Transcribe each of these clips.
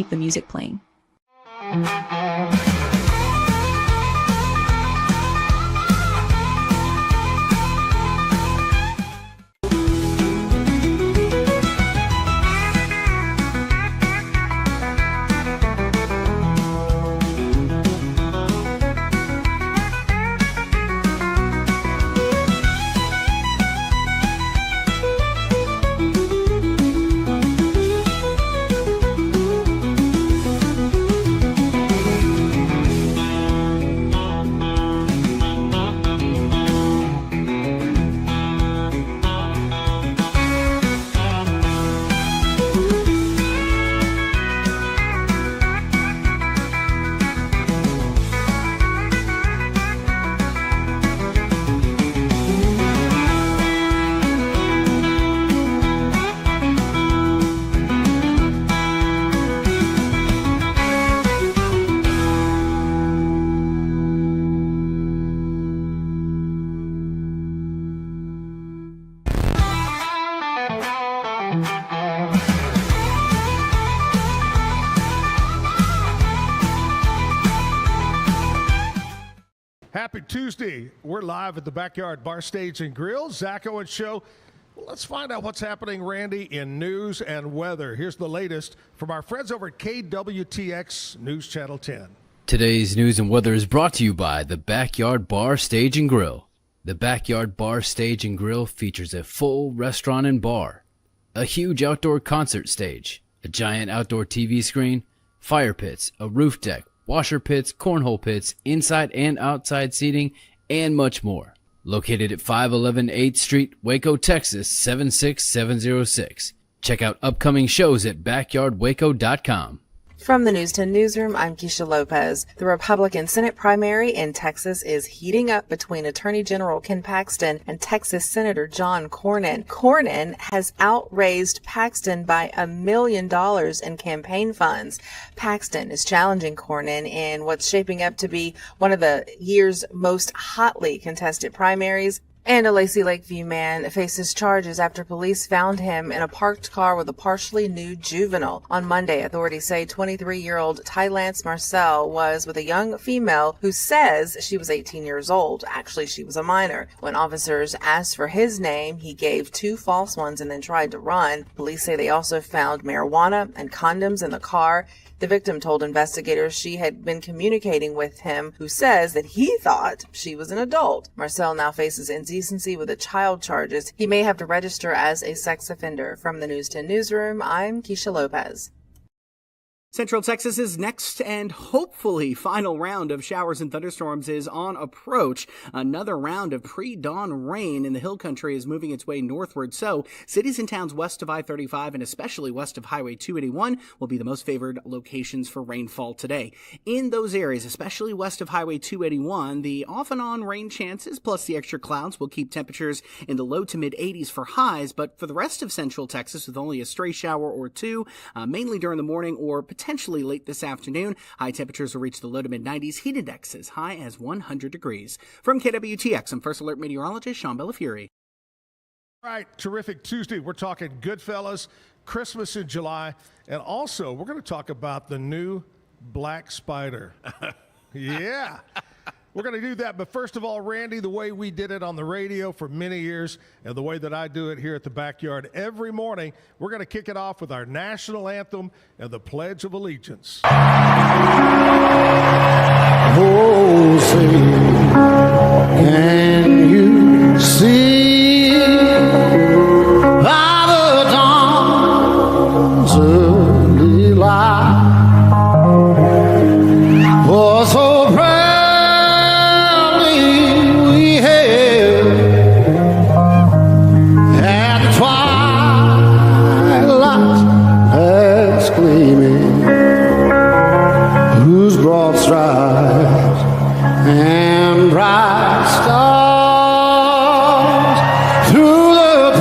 keep the music playing. Happy Tuesday. We're live at the Backyard Bar Stage and Grill. Zack Owen Show. Well, let's find out what's happening, Randy, in news and weather. Here's the latest from our friends over at KWTX News Channel 10. Today's news and weather is brought to you by the Backyard Bar Stage and Grill. The Backyard Bar Stage and Grill features a full restaurant and bar, a huge outdoor concert stage, a giant outdoor TV screen, fire pits, a roof deck, washer pits, cornhole pits, inside and outside seating, and much more. Located at 511 8th Street, Waco, Texas, 76706. Check out upcoming shows at backyardwaco.com. From the News 10 Newsroom, I'm Keisha Lopez. The Republican Senate primary in Texas is heating up between Attorney General Ken Paxton and Texas Senator John Cornyn. Cornyn has outraised Paxton by $1 million in campaign funds. Paxton is challenging Cornyn in what's shaping up to be one of the year's most hotly contested primaries. And a Lacey Lakeview man faces charges after police found him in a parked car with a partially nude juvenile. On Monday, authorities say 23-year-old Ty Lance Marcel was with a young female who says she was 18 years old. Actually, she was a minor. When officers asked for his name, he gave 2 false ones and then tried to run. Police say they also found marijuana and condoms in the car. The victim told investigators she had been communicating with him, who says that he thought she was an adult. Marcel now faces indecency with the child charges. He may have to register as a sex offender. From the News 10 Newsroom, I'm Keisha Lopez. Central Texas's next and hopefully final round of showers and thunderstorms is on approach. Another round of pre-dawn rain in the hill country is moving its way northward, so cities and towns west of I-35 and especially west of Highway 281 will be the most favored locations for rainfall today. In those areas, especially west of Highway 281, the off-and-on rain chances plus the extra clouds will keep temperatures in the low to mid-80s for highs, but for the rest of Central Texas, with only a stray shower or two, mainly during the morning or potentially late this afternoon, high temperatures will reach the low to mid-90s, heat index as high as 100 degrees. From KWTX, I'm First Alert Meteorologist Sean Bellafury. All right, terrific Tuesday. We're talking Goodfellas, Christmas in July, and also we're going to talk about the new Black Spider. Yeah. We're going to do that, but first of all, Randy, the way we did it on the radio for many years and the way that I do it here at the Backyard every morning, we're going to kick it off with our national anthem and the Pledge of Allegiance. Oh, say, can you see by the dawn's early light? For so stripes and bright stars through the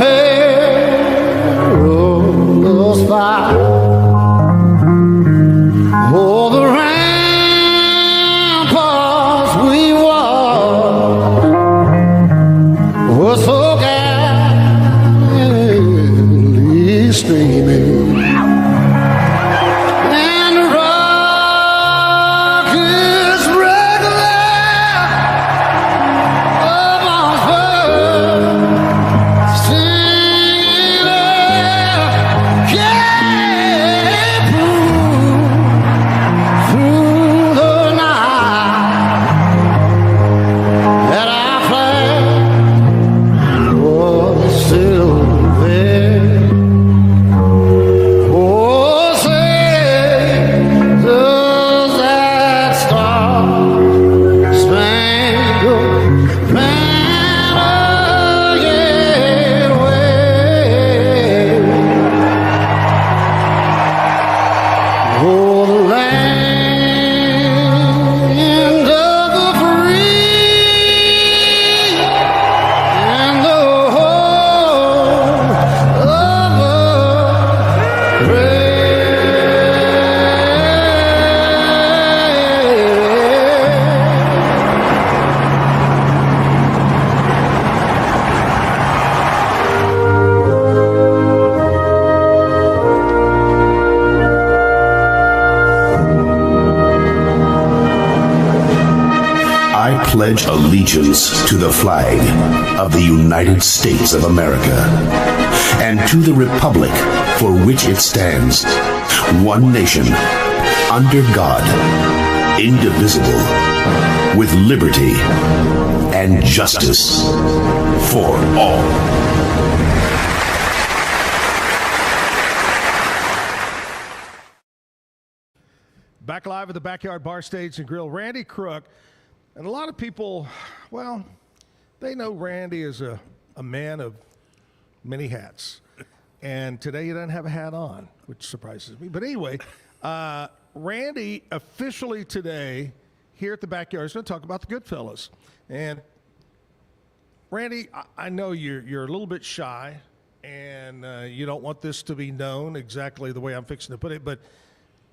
perilous fight. Oh, the ramparts we walked were so gallantly streaming, and pledge allegiance to the flag of the United States of America and to the republic for which it stands, one nation, under God, indivisible, with liberty and justice for all. Back live at the Backyard Bar Stage and Grill, Randy Crook. And a lot of people, well, they know Randy is a man of many hats. And today he doesn't have a hat on, which surprises me. But anyway, Randy officially today here at the Backyard is going to talk about the Goodfellas. And Randy, I know you're a little bit shy and you don't want this to be known exactly the way I'm fixing to put it, but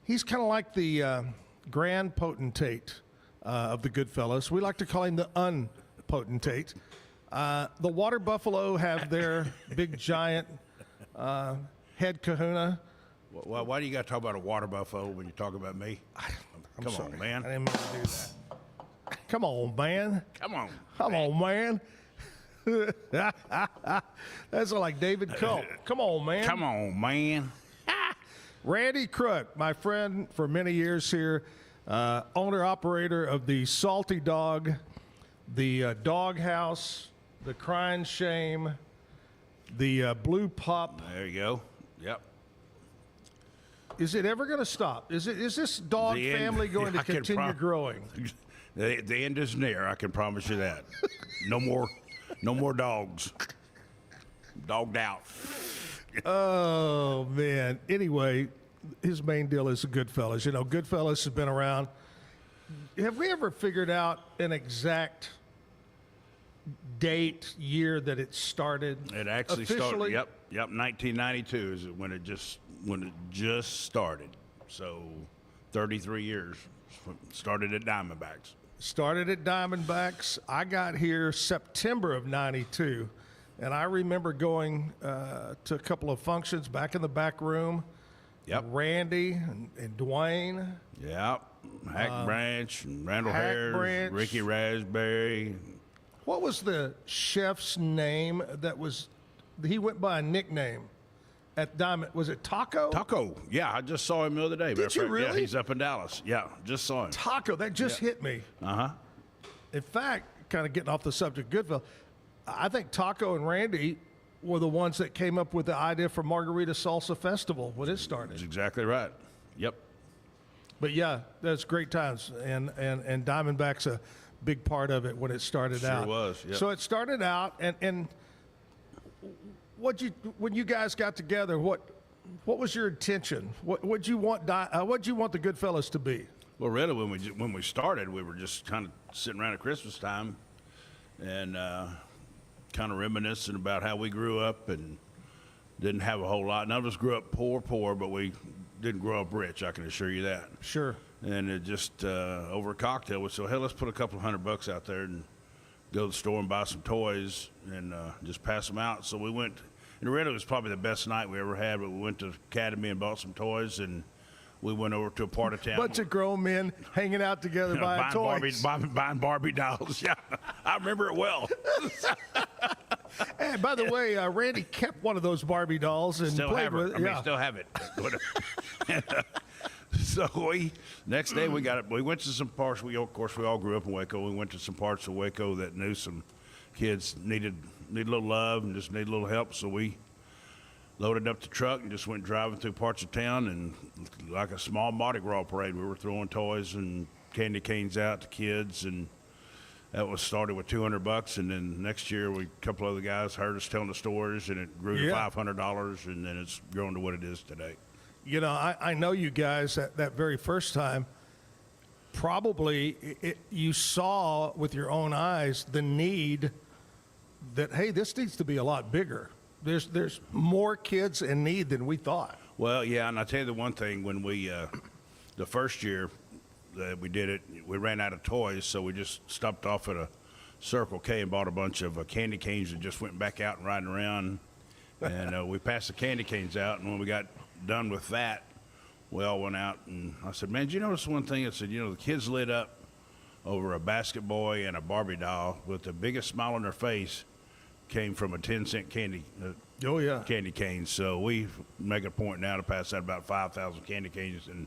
he's kind of like the grand potentate of the Goodfellas. We like to call him the unpotentate. The Water Buffalo have their big giant head kahuna. Well, why do you got to talk about a water buffalo when you talk about me? Come sorry. on, man. I didn't mean to do that. Come on, man. Come on. Come on, man. That's like David Culp. Come on, man. Come on, man. Randy Crook, my friend for many years here, owner-operator of the Salty Dog, the Dog House, the Crying Shame, the Blue Pup. There you go. Yep. Is it ever going to stop? Is this dog The end. family going to I can continue growing? The end is near. I can promise you that. No more dogs. Dogged out. Oh, man. Anyway, his main deal is the Goodfellas. You know, Goodfellas has been around. Have we ever figured out an exact date, year that it started? It actually officially? started. Yep. 1992 is when it just started. So 33 years. Started at Diamondbacks. Started at Diamondbacks. I got here September of 92. And I remember going to a couple of functions back in the back room. Yep. Randy and Dwayne. Yep. Hack Branch and Randall Hack Harris, Branch. Ricky Raspberry. What was the chef's name he went by a nickname at Diamond? Was it Taco? Taco. Yeah, I just saw him the other day. Did you really? Yeah, he's up in Dallas. Yeah, just saw him. Taco. That just hit me. Uh-huh. In fact, kind of getting off the subject, Goodfellas, I think Taco and Randy were the ones that came up with the idea for Margarita Salsa Festival when it started. That's exactly right. Yep. But yeah, that's great times, and Diamondback's a big part of it when it started Sure out. was, yep. So it started out, and when you guys got together, what was your intention? What'd you want the Goodfellas to be? Well, really, when we started, we were just kind of sitting around at Christmas time, and kind of reminiscing about how we grew up and didn't have a whole lot. None of us grew up poor, but we didn't grow up rich. I can assure you that. Sure. And it just over a cocktail, we said, hey, let's put a couple $100 out there and go to the store and buy some toys and just pass them out. So we went, and really it was probably the best night we ever had, but we went to Academy and bought some toys, and we went over to a part of town. Bunch of grown men hanging out together buying toys. Buying Barbie dolls. Yeah, I remember it well. And by the way, Randy kept one of those Barbie dolls and Still played have with it. it. I mean, still have it. So next day we went to some parts. Of course we all grew up in Waco. We went to some parts of Waco that knew some kids needed a little love and just needed a little help. So we loaded up the truck and just went driving through parts of town, and like a small Mardi Gras parade, we were throwing toys and candy canes out to kids, and that was started with $200, and then next year a couple other guys heard us telling the stories, and it grew to $500, and then it's grown to what it is today. You know, I know you guys that very first time, probably you saw with your own eyes the need that, hey, this needs to be a lot bigger. There's more kids in need than we thought. Well, yeah, and I'll tell you the one thing, when we, the first year that we did it, we ran out of toys, so we just stopped off at a Circle K and bought a bunch of candy canes and just went back out and riding around. And we passed the candy canes out, and when we got done with that, we all went out, and I said, man, did you notice one thing? I said, you know, the kids lit up over a basket boy and a Barbie doll with the biggest smile on their face came from a 10-cent candy candy cane. So we make a point now to pass out about 5,000 candy canes, and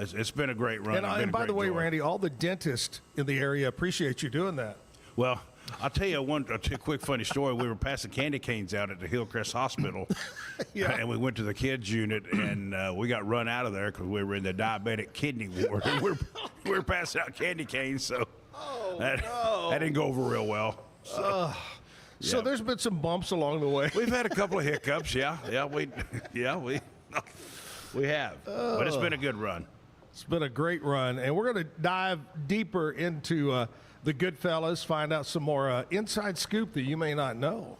it's been a great run. And by the way, Randy, all the dentists in the area appreciate you doing that. Well, I'll tell you a quick funny story. We were passing candy canes out at the Hillcrest Hospital, and we went to the kids unit, and we got run out of there because we were in the diabetic kidney ward. And we were passing out candy canes, so that didn't go over real well. So there's been some bumps along the way. We've had a couple of hiccups, we have, but it's been a good run. It's been a great run, and we're going to dive deeper into the Goodfellas, find out some more inside scoop that you may not know.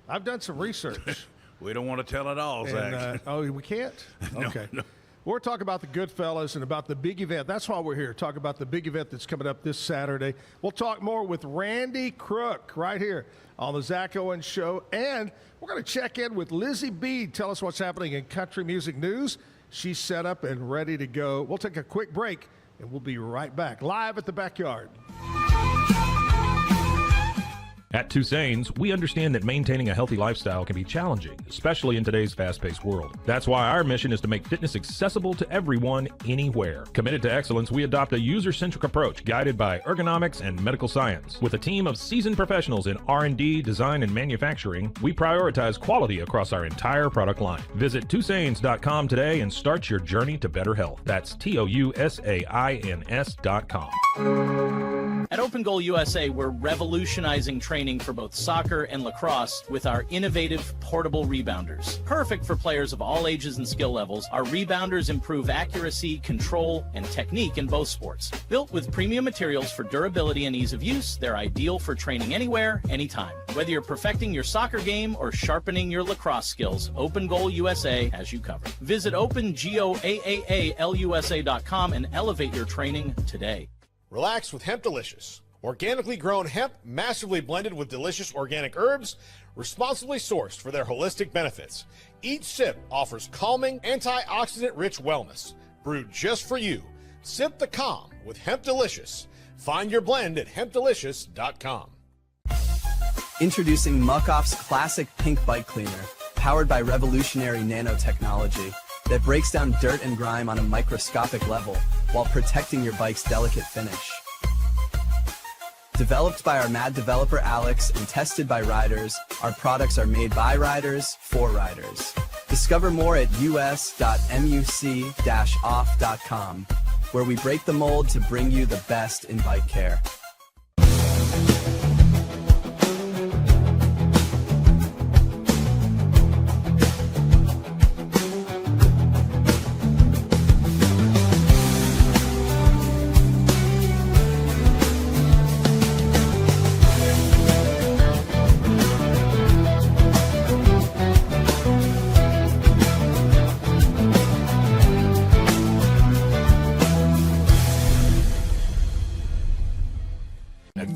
I've done some research. We don't want to tell it all, Zach. We can't? Okay. No. We're talking about the Goodfellas and about the big event. That's why we're here, talk about the big event that's coming up this Saturday. We'll talk more with Randy Crook right here on the Zack Owen Show. And we're going to check in with Lizzie Bede, tell us what's happening in country music news. She's set up and ready to go. We'll take a quick break, and we'll be right back, live at the Backyard. At Tusain's, we understand that maintaining a healthy lifestyle can be challenging, especially in today's fast-paced world. That's why our mission is to make fitness accessible to everyone, anywhere. Committed to excellence, we adopt a user-centric approach guided by ergonomics and medical science. With a team of seasoned professionals in R&D, design, and manufacturing, we prioritize quality across our entire product line. Visit Tusains.com today and start your journey to better health. That's TOUSAINS.com. At Open Goal USA, we're revolutionizing training for both soccer and lacrosse with our innovative portable rebounders. Perfect for players of all ages and skill levels, our rebounders improve accuracy, control, and technique in both sports. Built with premium materials for durability and ease of use, they're ideal for training anywhere, anytime. Whether you're perfecting your soccer game or sharpening your lacrosse skills, Open Goal USA has you covered. Visit OpenGoAAALUSA.com and elevate your training today. Relax with Hemp Delicious. Organically grown hemp, massively blended with delicious organic herbs, responsibly sourced for their holistic benefits. Each sip offers calming, antioxidant-rich wellness. Brewed just for you. Sip the calm with Hemp Delicious. Find your blend at hempdelicious.com. Introducing Muck-Off's classic pink bike cleaner, powered by revolutionary nanotechnology that breaks down dirt and grime on a microscopic level while protecting your bike's delicate finish. Developed by our mad developer Alex and tested by riders, our products are made by riders for riders. Discover more at us.muc-off.com, where we break the mold to bring you the best in bike care.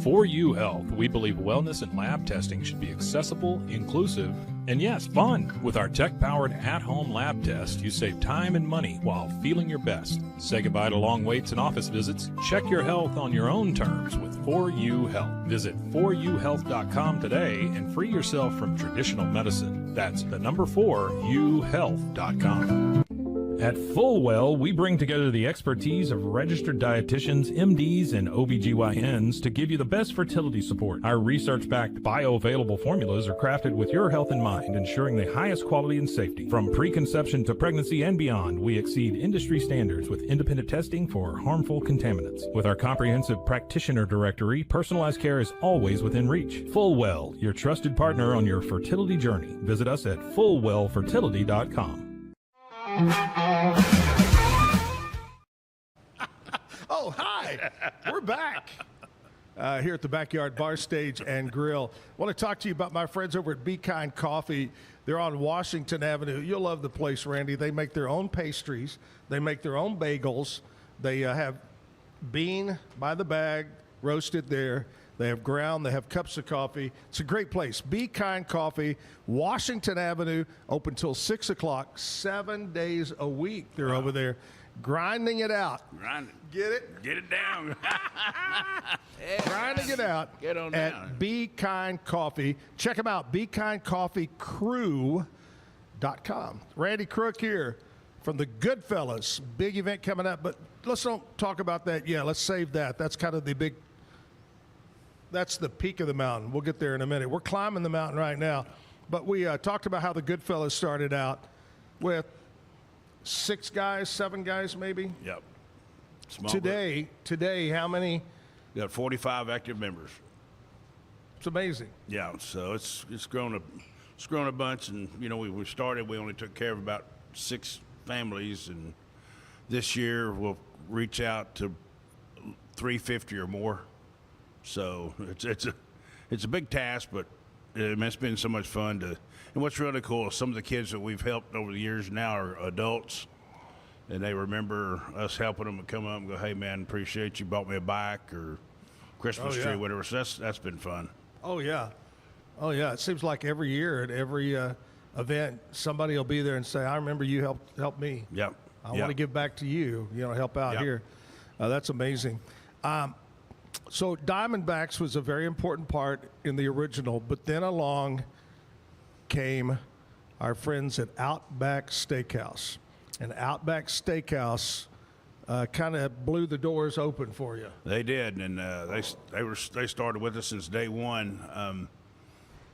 For You Health, we believe wellness and lab testing should be accessible, inclusive, and yes, fun. With our tech-powered at-home lab test, you save time and money while feeling your best. Say goodbye to long waits and office visits. Check your health on your own terms with For You Health. Visit foryouhealth.com today and free yourself from traditional medicine. That's the number 4youhealth.com. At Fullwell, we bring together the expertise of registered dietitians, MDs, and OBGYNs to give you the best fertility support. Our research-backed bioavailable formulas are crafted with your health in mind, ensuring the highest quality and safety. From preconception to pregnancy and beyond, we exceed industry standards with independent testing for harmful contaminants. With our comprehensive practitioner directory, personalized care is always within reach. Fullwell, your trusted partner on your fertility journey. Visit us at fullwellfertility.com. Oh, hi. We're back here at the Backyard Bar Stage and Grill. I want to talk to you about my friends over at Be Kind Coffee. They're on Washington Avenue. You'll love the place, Randy. They make their own pastries. They make their own bagels. They have bean by the bag, roasted there. They have ground. They have cups of coffee. It's a great place. Be Kind Coffee, Washington Avenue, open till 6 o'clock, 7 days a week. They're over there. grinding it out. Get it? Get it down. Grinding it out. Get on at down. Be Kind Coffee. Check them out, BeKindCoffeeCrew.com. Randy Crook here from the Goodfellas. Big event coming up, but let's don't talk about that yet. Let's save that. That's kind of the big, that's the peak of the mountain. We'll get there in a minute. We're climbing the mountain right now, but we talked about how the Goodfellas started out with 7 guys maybe. Yep. Small group. Today, how many? We got 45 active members. It's amazing. Yeah, so it's grown a bunch, and we started. We only took care of about 6 families, and this year we'll reach out to 350 or more. So it's a big task, but it's been so much fun to. And what's really cool is some of the kids that we've helped over the years now are adults, and they remember us helping them and come up and go, "Hey man, appreciate you bought me a bike or Christmas tree, whatever." So that's been fun. Oh yeah. It seems like every year at every event, somebody will be there and say, "I remember you helped me. Yep. I want to give back to you. Help out here." That's amazing. So Diamondbacks was a very important part in the original, but then along came our friends at Outback Steakhouse, and Outback Steakhouse kind of blew the doors open for you. They did, and they started with us since day one.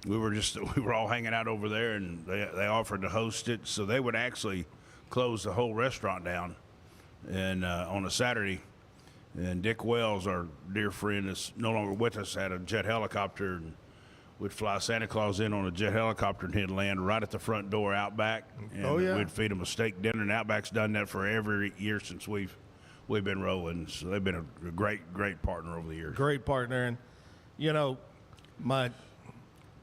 We were all hanging out over there, and they offered to host it, so they would actually close the whole restaurant down, and on a Saturday. And Dick Wells, our dear friend, is no longer with us, had a jet helicopter, and would fly Santa Claus in on a jet helicopter, and he'd land right at the front door Outback, and we'd feed him a steak dinner. And Outback's done that for every year since we've been rolling. So they've been a great partner over the years. Great partner, and my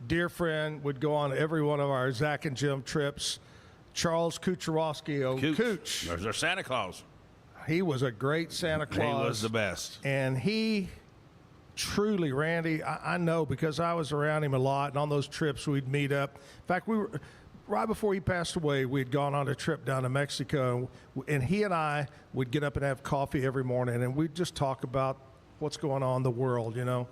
dear friend would go on every one of our Zach and Jim trips. Charles Kucharowski, Cooch. There's our Santa Claus. He was a great Santa Claus. He was the best. And he truly, Randy, I know because I was around him a lot, and on those trips we'd meet up. In fact, we were right before he passed away, we'd gone on a trip down to Mexico, and he and I would get up and have coffee every morning, and we'd just talk about what's going on in the world, And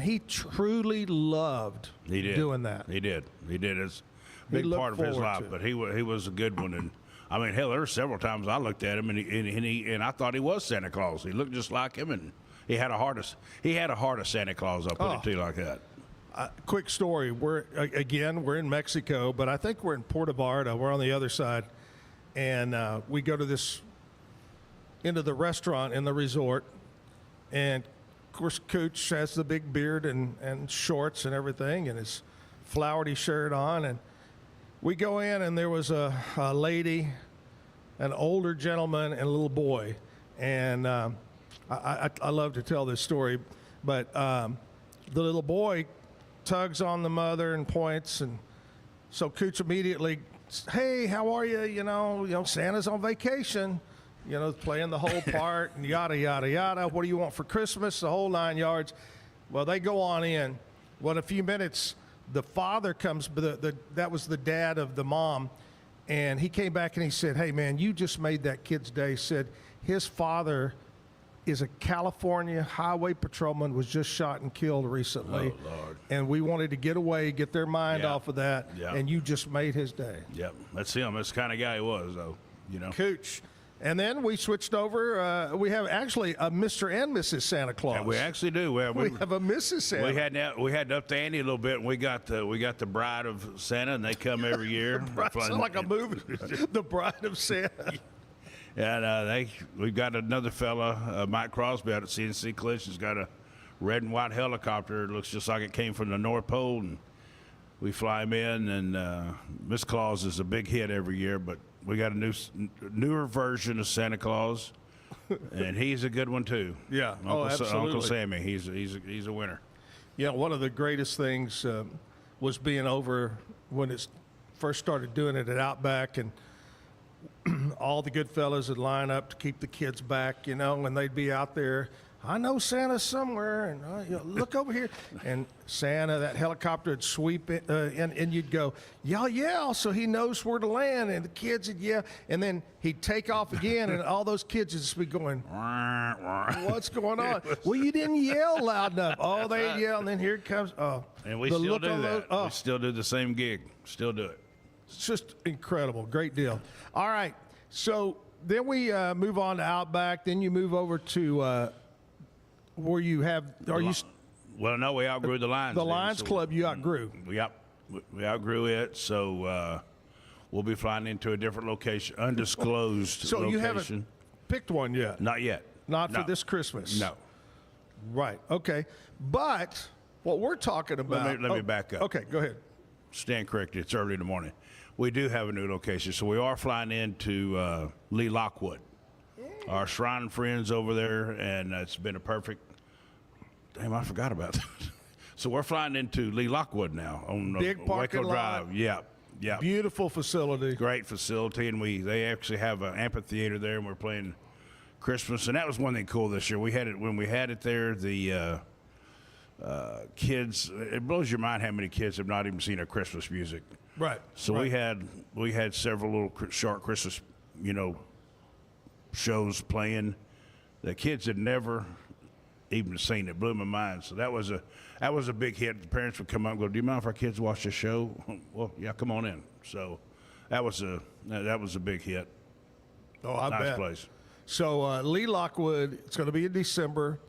he truly loved doing that. He did. It's a big part of his life, but he was a good one. And I mean, hell, there were several times I looked at him and I thought he was Santa Claus. He looked just like him, and he had a heart of Santa Claus. I'll put it to you like that. Quick story. We're in Mexico, but I think we're in Puerto Vallarta. We're on the other side, and we go to into the restaurant in the resort, and of course Cooch has the big beard and shorts and everything, and his flowery shirt on, and we go in, and there was a lady, an older gentleman, and a little boy. And I love to tell this story, but the little boy tugs on the mother and points. And so Cooch immediately, "Hey, how are you? Santa's on vacation, playing the whole part and yada, yada, yada. What do you want for Christmas? The whole 9 yards. Well, they go on in. Well, in a few minutes, the father comes, that was the dad of the mom, and he came back and he said, "Hey, man, you just made that kid's day." Said his father is a California highway patrolman, was just shot and killed recently. Oh, Lord. And we wanted to get away, get their mind off of that, and you just made his day. Yep, that's him. That's the kind of guy he was, though. Cooch. And then we switched over. We have actually a Mr. and Mrs. Santa Claus. Yeah, we actually do. We have a Mrs. Santa. We had to up the ante a little bit, and we got the Bride of Santa, and they come every year. Sounds like a movie. The Bride of Santa. And we've got another fella, Mike Crosby, out at CNC Collision's got a red and white helicopter. It looks just like it came from the North Pole, and we fly him in. And Miss Claus is a big hit every year, but we got a newer version of Santa Claus, and he's a good one too. Yeah, absolutely. Uncle Sammy, he's a winner. Yeah, one of the greatest things was being over when it first started doing it at Outback, and all the good fellas would line up to keep the kids back, and they'd be out there I know Santa's somewhere, and look over here. And Santa, that helicopter would sweep in, and you'd go, yell, yell, so he knows where to land. And the kids would yell. And then he'd take off again, and all those kids would just be going, what's going on? Well, you didn't yell loud enough. Oh, they'd yell, and then here it comes. Oh, and we still do that. We still do the same gig. Still do it. It's just incredible. Great deal. All right. So then we move on to Outback. Then you move over to where you have, well, no, we outgrew the Lions. The Lions Club you outgrew. We outgrew it, so we'll be flying into a different location, undisclosed so location. You haven't picked one yet? Not yet. Not for this Christmas? No. Right. Okay. But what we're talking about. Let me back up. Okay, go ahead. Stand corrected. It's early in the morning. We do have a new location, so we are flying into Lee Lockwood. Our Shrine friends over there, and it's been a perfect. Damn, I forgot about that. So we're flying into Lee Lockwood now on Big parking Waco lot. Drive. Yeah. Beautiful facility. Great facility, and they actually have an amphitheater there, and we're playing Christmas. And that was one thing cool this year. We had it when we had it there. The kids, it blows your mind how many kids have not even seen our Christmas music. Right. So right. we had several little short Christmas, shows playing. The kids had never even seen it. Blew my mind. So that was a big hit. The parents would come up and go, "Do you mind if our kids watch the show?" Well, yeah, come on in. So that was a big hit. Oh, I bet. Nice place. So Lee Lockwood, it's going to be in December,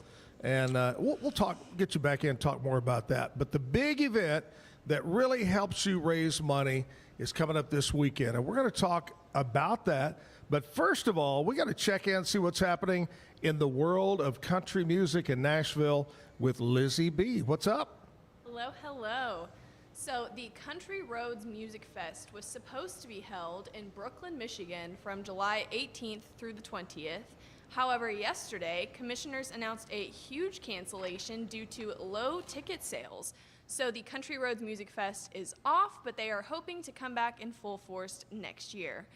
and we'll get you back in and talk more about that. But the big event that really helps you raise money is coming up this weekend, and we're going to talk about that. But first of all, we got to check in and see what's happening in the world of country music in Nashville with Lizzie B. What's up? Hello. So the Country Roads Music Fest was supposed to be held in Brooklyn, Michigan from July 18th through the 20th. However, yesterday, commissioners announced a huge cancellation due to low ticket sales. So the Country Roads Music Fest is off, but they are hoping to come back in full force next year.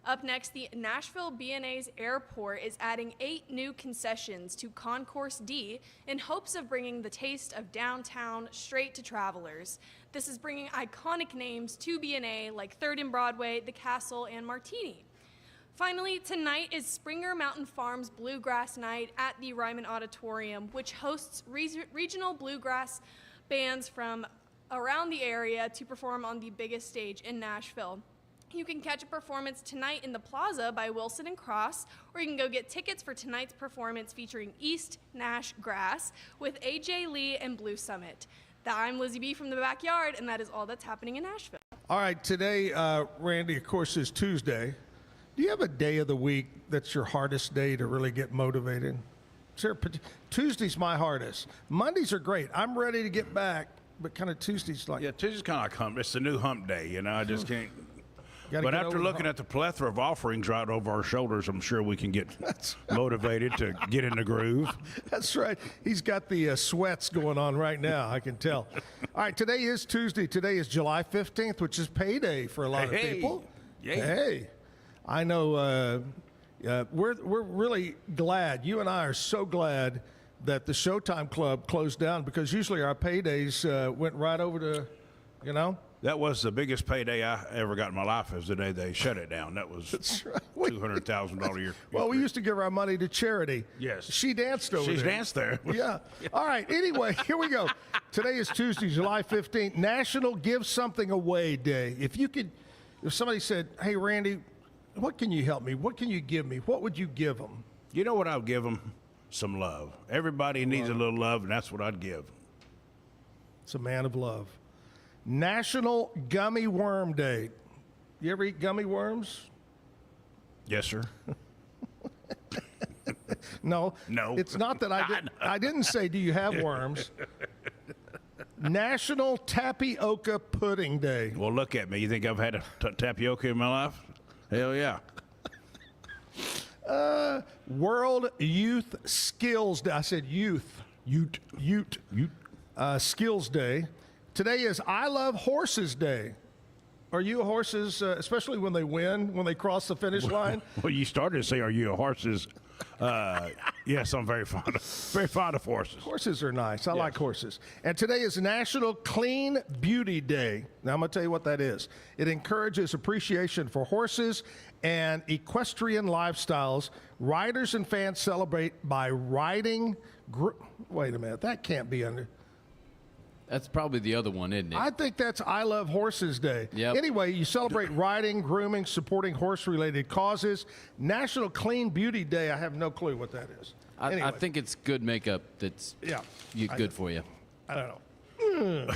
Up next, the Nashville BNA's airport is adding 8 new concessions to Concourse D in hopes of bringing the taste of downtown straight to travelers. This is bringing iconic names to BNA like 3rd and Broadway, The Castle, and Martini. Finally, tonight is Springer Mountain Farms Bluegrass Night at the Ryman Auditorium, which hosts regional bluegrass bands from around the area to perform on the biggest stage in Nashville. You can catch a performance tonight in the Plaza by Wilson and Cross, or you can go get tickets for tonight's performance featuring East Nash Grass with AJ Lee and Blue Summit. I'm Lizzie B from the Backyard, and that is all that's happening in Nashville. All right, today, Randy, of course, is Tuesday. Do you have a day of the week that's your hardest day to really get motivated? Tuesday's my hardest. Mondays are great. I'm ready to get back, but kind of Tuesday's like... Yeah, Tuesday's kind of like hump. It's the new hump day, I just can't... Gotta but after looking at the plethora of offerings right over our shoulders, I'm sure we can get motivated to get in the groove. That's right. He's got the sweats going on right now, I can tell. All right, today is Tuesday. Today is July 15th, which is payday for a lot of people. Yeah. Hey, I know we're really glad. You and I are so glad that the Showtime Club closed down, because usually our paydays went right over to, That was the biggest payday I ever got in my life, is the day they shut it down. That was $200,000 a year. Well, we used to give our money to charity. Yes. She danced over there. She's danced there. Yeah. All right. Anyway, here we go. Today is Tuesday, July 15th, National Give Something Away Day. If somebody said, "Hey, Randy, what can you help me? What can you give me?" What would you give them? You know what I would give them? Some love. Everybody needs a little love, and that's what I'd give. It's a man of love. National Gummy Worm Day. You ever eat gummy worms? Yes, sir. No. It's not that I didn't say, do you have worms? National Tapioca Pudding Day. Well, look at me. You think I've had a tapioca in my life? Hell yeah. World Youth Skills Day. I said youth. Ute. Skills Day. Today is I Love Horses Day. Are you a horses, especially when they win, when they cross the finish line? Well, you started to say, are you a horses? Yes, I'm very fond of horses. Horses are nice. I like horses. And today is National Clean Beauty Day. Now, I'm going to tell you what that is. It encourages appreciation for horses and equestrian lifestyles. Riders and fans celebrate by riding. Wait a minute. That can't be under. That's probably the other one, isn't it? I think that's I Love Horses Day. Yep. Anyway, you celebrate riding, grooming, supporting horse-related causes. National Clean Beauty Day, I have no clue what that is. I think it's good makeup that's good for you. I don't know.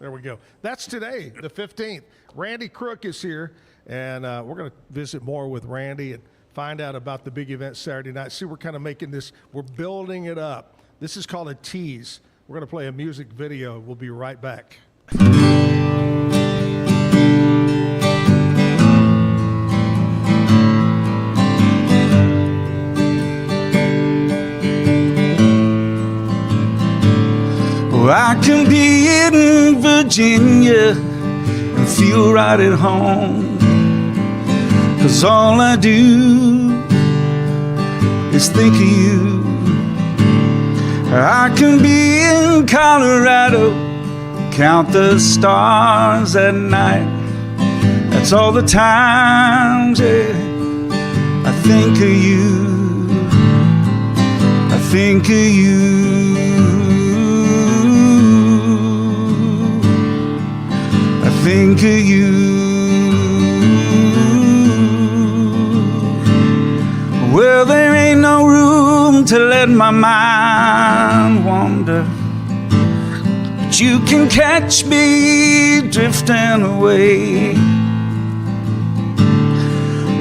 There we go. That's today, the 15th. Randy Crook is here, and we're going to visit more with Randy and find out about the big event Saturday night. See, we're kind of making this, we're building it up. This is called a tease. We're going to play a music video. We'll be right back. Well, I can be in Virginia and feel right at home, 'cause all I do is think of you. I can be in Colorado, count the stars at night. That's all the times I think of you. I think of you. I think of you. Well, there ain't no room to let my mind wander, but you can catch me drifting away,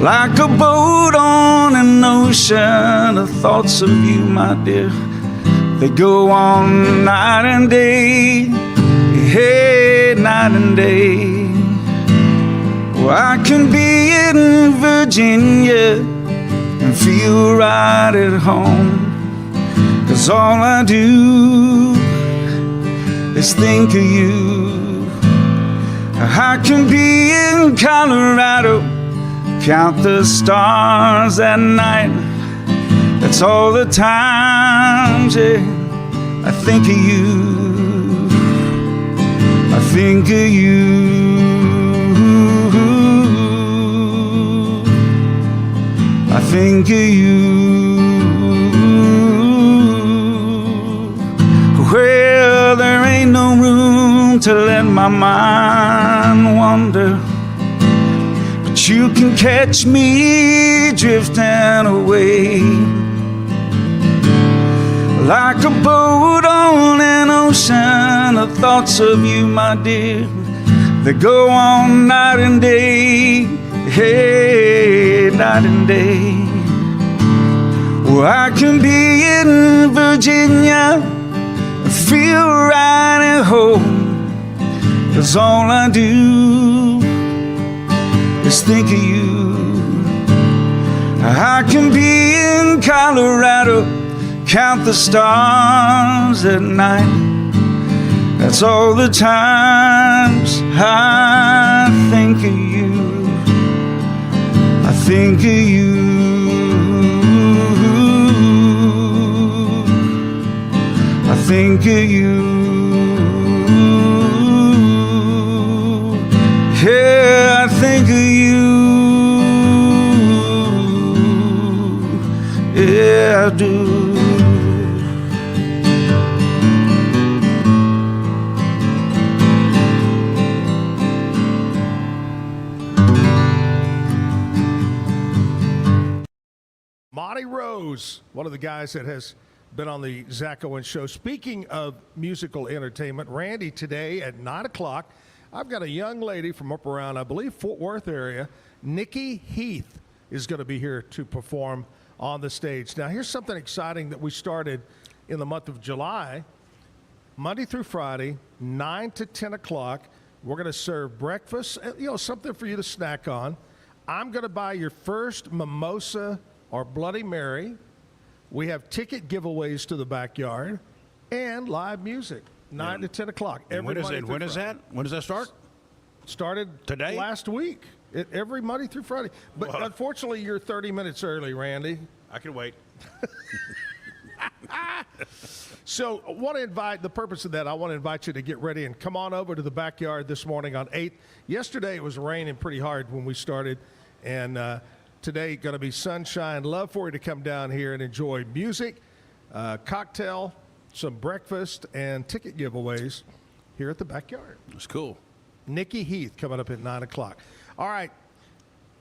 like a boat on an ocean of thoughts of you, my dear. They go on night and day, hey, night and day. Well, I can be in Virginia and feel right at home, 'cause all I do is think of you. I can be in Colorado, count the stars at night. That's all the times I think of you. I think of you. I think of you. Well, there ain't no room to let my mind wander, but you can catch me drifting away, like a boat on an ocean of thoughts of you, my dear. They go on night and day, hey, night and day. Well, I can be in Virginia and feel right at home, 'cause all I do is think of you. I can be in Colorado, count the stars at night. That's all the times I think of you. I think of you. I think of you. Yeah, I think of you. Yeah, I do. Monty Rose, one of the guys that has been on the Zack Owen show. Speaking of musical entertainment, Randy, today at 9 o'clock, I've got a young lady from up around, I believe, Fort Worth area. Nikki Heath is going to be here to perform on the stage. Now, here's something exciting that we started in the month of July. Monday through Friday, 9 to 10 o'clock, we're going to serve breakfast, something for you to snack on. I'm going to buy your first mimosa or Bloody Mary. We have ticket giveaways to the backyard and live music, 9 to 10 o'clock. When is that? When does that start? Started today? Last week. Every Monday through Friday. But unfortunately, you're 30 minutes early, Randy. I can wait. So I want to invite, the purpose of that, I want to invite you to get ready and come on over to the backyard this morning on 8th. Yesterday it was raining pretty hard when we started, and today going to be sunshine. Love for you to come down here and enjoy music, cocktail, some breakfast, and ticket giveaways here at the backyard. That's cool. Nikki Heath coming up at 9 o'clock. All right,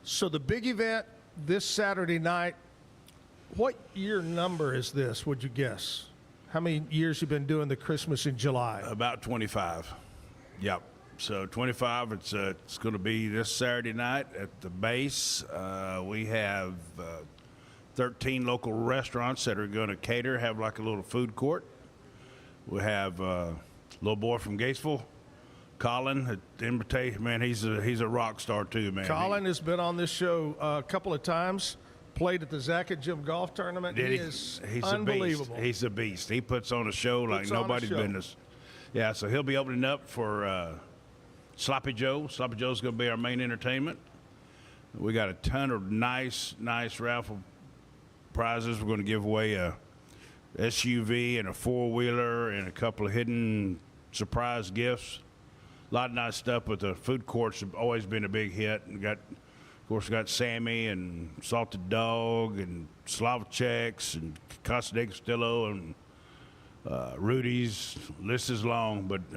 so the big event this Saturday night, what year number is this, would you guess? How many years you been doing the Christmas in July? About 25. Yep. So 25. It's going to be this Saturday night at the base. We have 13 local restaurants that are going to cater, have like a little food court. We have a little boy from Gatesville, Colin, at the invitation. Man, he's a rock star too, man. Colin has been on this show a couple of times. Played at the Zack and Jim golf tournament. He's unbelievable. A beast. He's a beast. He puts on a show like nobody's business. Yeah, so he'll be opening up for Sloppy Joe. Sloppy Joe's going to be our main entertainment. We got a ton of nice raffle prizes. We're going to give away a SUV and a four-wheeler and a couple of hidden surprise gifts. A lot of nice stuff, but the food courts have always been a big hit. And of course, we got Sammy and Salted Dog and Slavchek's and Casa de Castillo and Rudy's. List is long, but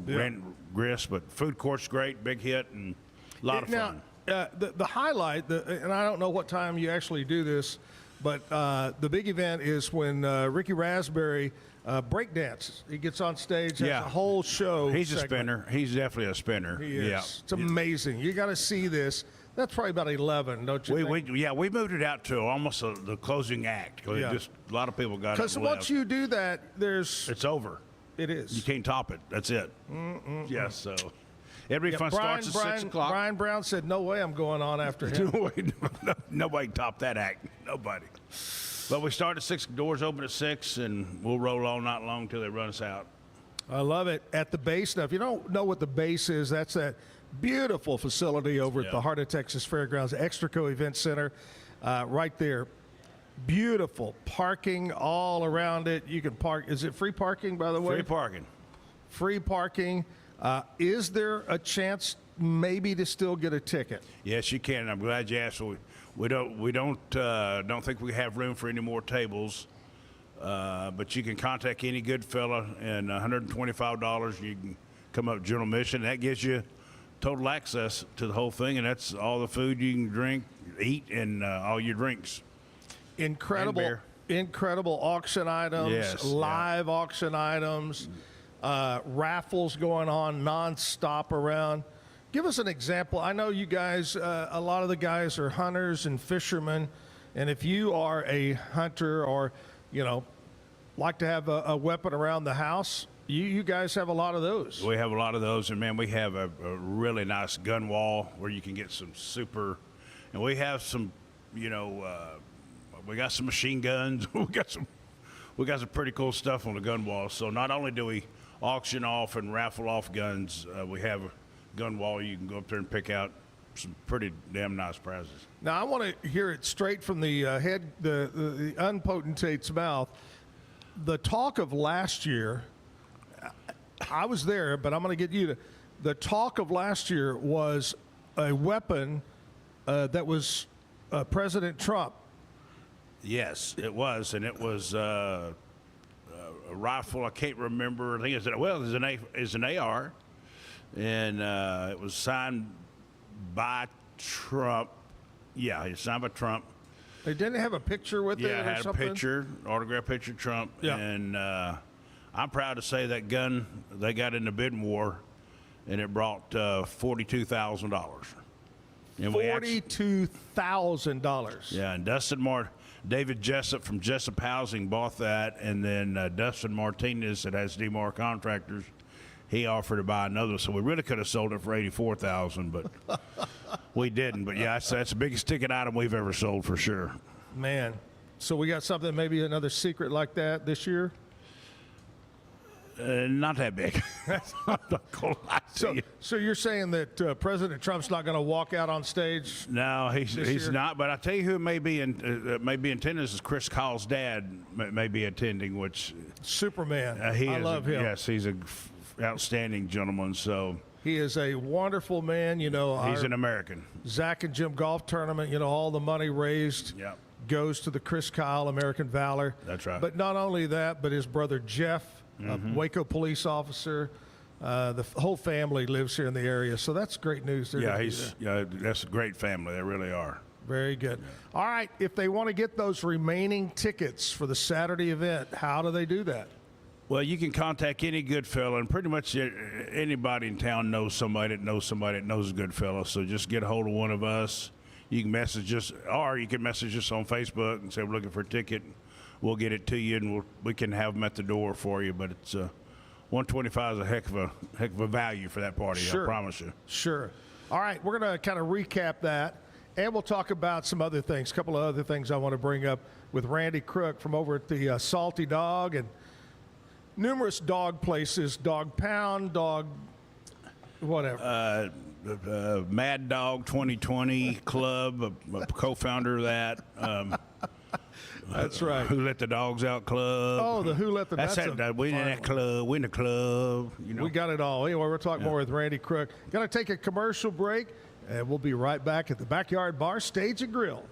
Grant Grist. But food court's great, big hit, and a lot of fun. The highlight, and I don't know what time you actually do this, but the big event is when Ricky Raspberry breakdances. He gets on stage, has a whole show. He's a spinner. He's definitely a spinner. He is. Yeah. It's amazing. You got to see this. That's probably about 11, don't you think? We moved it out to almost the closing act because just a lot of people got it. Because once you do that, it's over. It is. You can't top it. That's it. Yes. So every fun starts at 6 o'clock. Brian Brown said, "No way, I'm going on after him." Nobody topped that act. Nobody. But we start at 6. Doors open at 6, and we'll roll all night long till they run us out. I love it. At the base. Now, if you don't know what the base is, that's that beautiful facility over at the Heart of Texas Fairgrounds, Extraco Event Center, right there. Beautiful parking all around it. You can park. Is it free parking, by the way? Free parking. Free parking. Is there a chance maybe to still get a ticket? Yes, you can. I'm glad you asked. We don't think we have room for any more tables, but you can contact any good fella, and $125 you can come up general admission. That gives you total access to the whole thing, and that's all the food you can drink, eat, and all your drinks. Incredible auction items, live auction items, raffles going on nonstop around. Give us an example. I know you guys, a lot of the guys are hunters and fishermen, and if you are a hunter or, like to have a weapon around the house, you guys have a lot of those. We have a lot of those, and man, we have a really nice gun wall where you can get some super, and we have some, we got some machine guns. we got some pretty cool stuff on the gun wall. So not only do we auction off and raffle off guns, we have a gun wall you can go up there and pick out some pretty damn nice prizes. Now I want to hear it straight from the the unpotentate's mouth. The talk of last year, I was there, but I'm going to get you to. The talk of last year was a weapon that was President Trump. Yes, it was, and it was a rifle. I can't remember. I think it's an AR, and it was signed by Trump. Yeah, it's signed by Trump. They didn't have a picture with it or something? Yeah, it had a picture, autographed picture of Trump. Yeah. And I'm proud to say that gun, they got in the bidding war, and it brought $42,000. $42,000. Yeah, and David Jessup from Jessup Housing bought that, and then Dustin Martinez that has DMAR Contractors, he offered to buy another. So we really could have sold it for $84,000, but we didn't. But yeah, that's the biggest ticket item we've ever sold for sure. Man, so we got something, maybe another secret like that this year? Not that big. I'm not gonna lie to you. So you're saying that President Trump's not going to walk out on stage? No, he's not. But I tell you who may be in attendance is Chris Kyle's dad may be attending, which Superman. I love him. Yes, he's a outstanding gentleman. So he is a wonderful man. You know, he's an American. Zach and Jim golf tournament. You know, all the money raised goes to the Chris Kyle American Valor. That's right. But not only that, but his brother Jeff, a Waco police officer. The whole family lives here in the area, so that's great news. That's a great family. They really are. Very good. All right, if they want to get those remaining tickets for the Saturday event, how do they do that? Well, you can contact any Goodfella, and pretty much anybody in town knows somebody that knows a Goodfella. So just get a hold of one of us. You can message us, or you can message us on Facebook and say we're looking for a ticket. We'll get it to you, and we can have them at the door for you. But it's $125 is a heck of a value for that party. Sure. I promise you. Sure. All right, we're going to kind of recap that, and we'll talk about some other things. A couple of other things I want to bring up with Randy Crook from over at the Salty Dog and numerous dog places, Dog Pound, Dog whatever. Mad Dog 2020 Club, a co-founder of that. That's right. Who Let the Dogs Out Club. Oh, the Who Let the Dogs Out. We in that club. We in the club. You know. We got it all. Anyway, we'll talk more with Randy Crook. Going to take a commercial break, and we'll be right back at the Backyard Bar, Stage and Grill.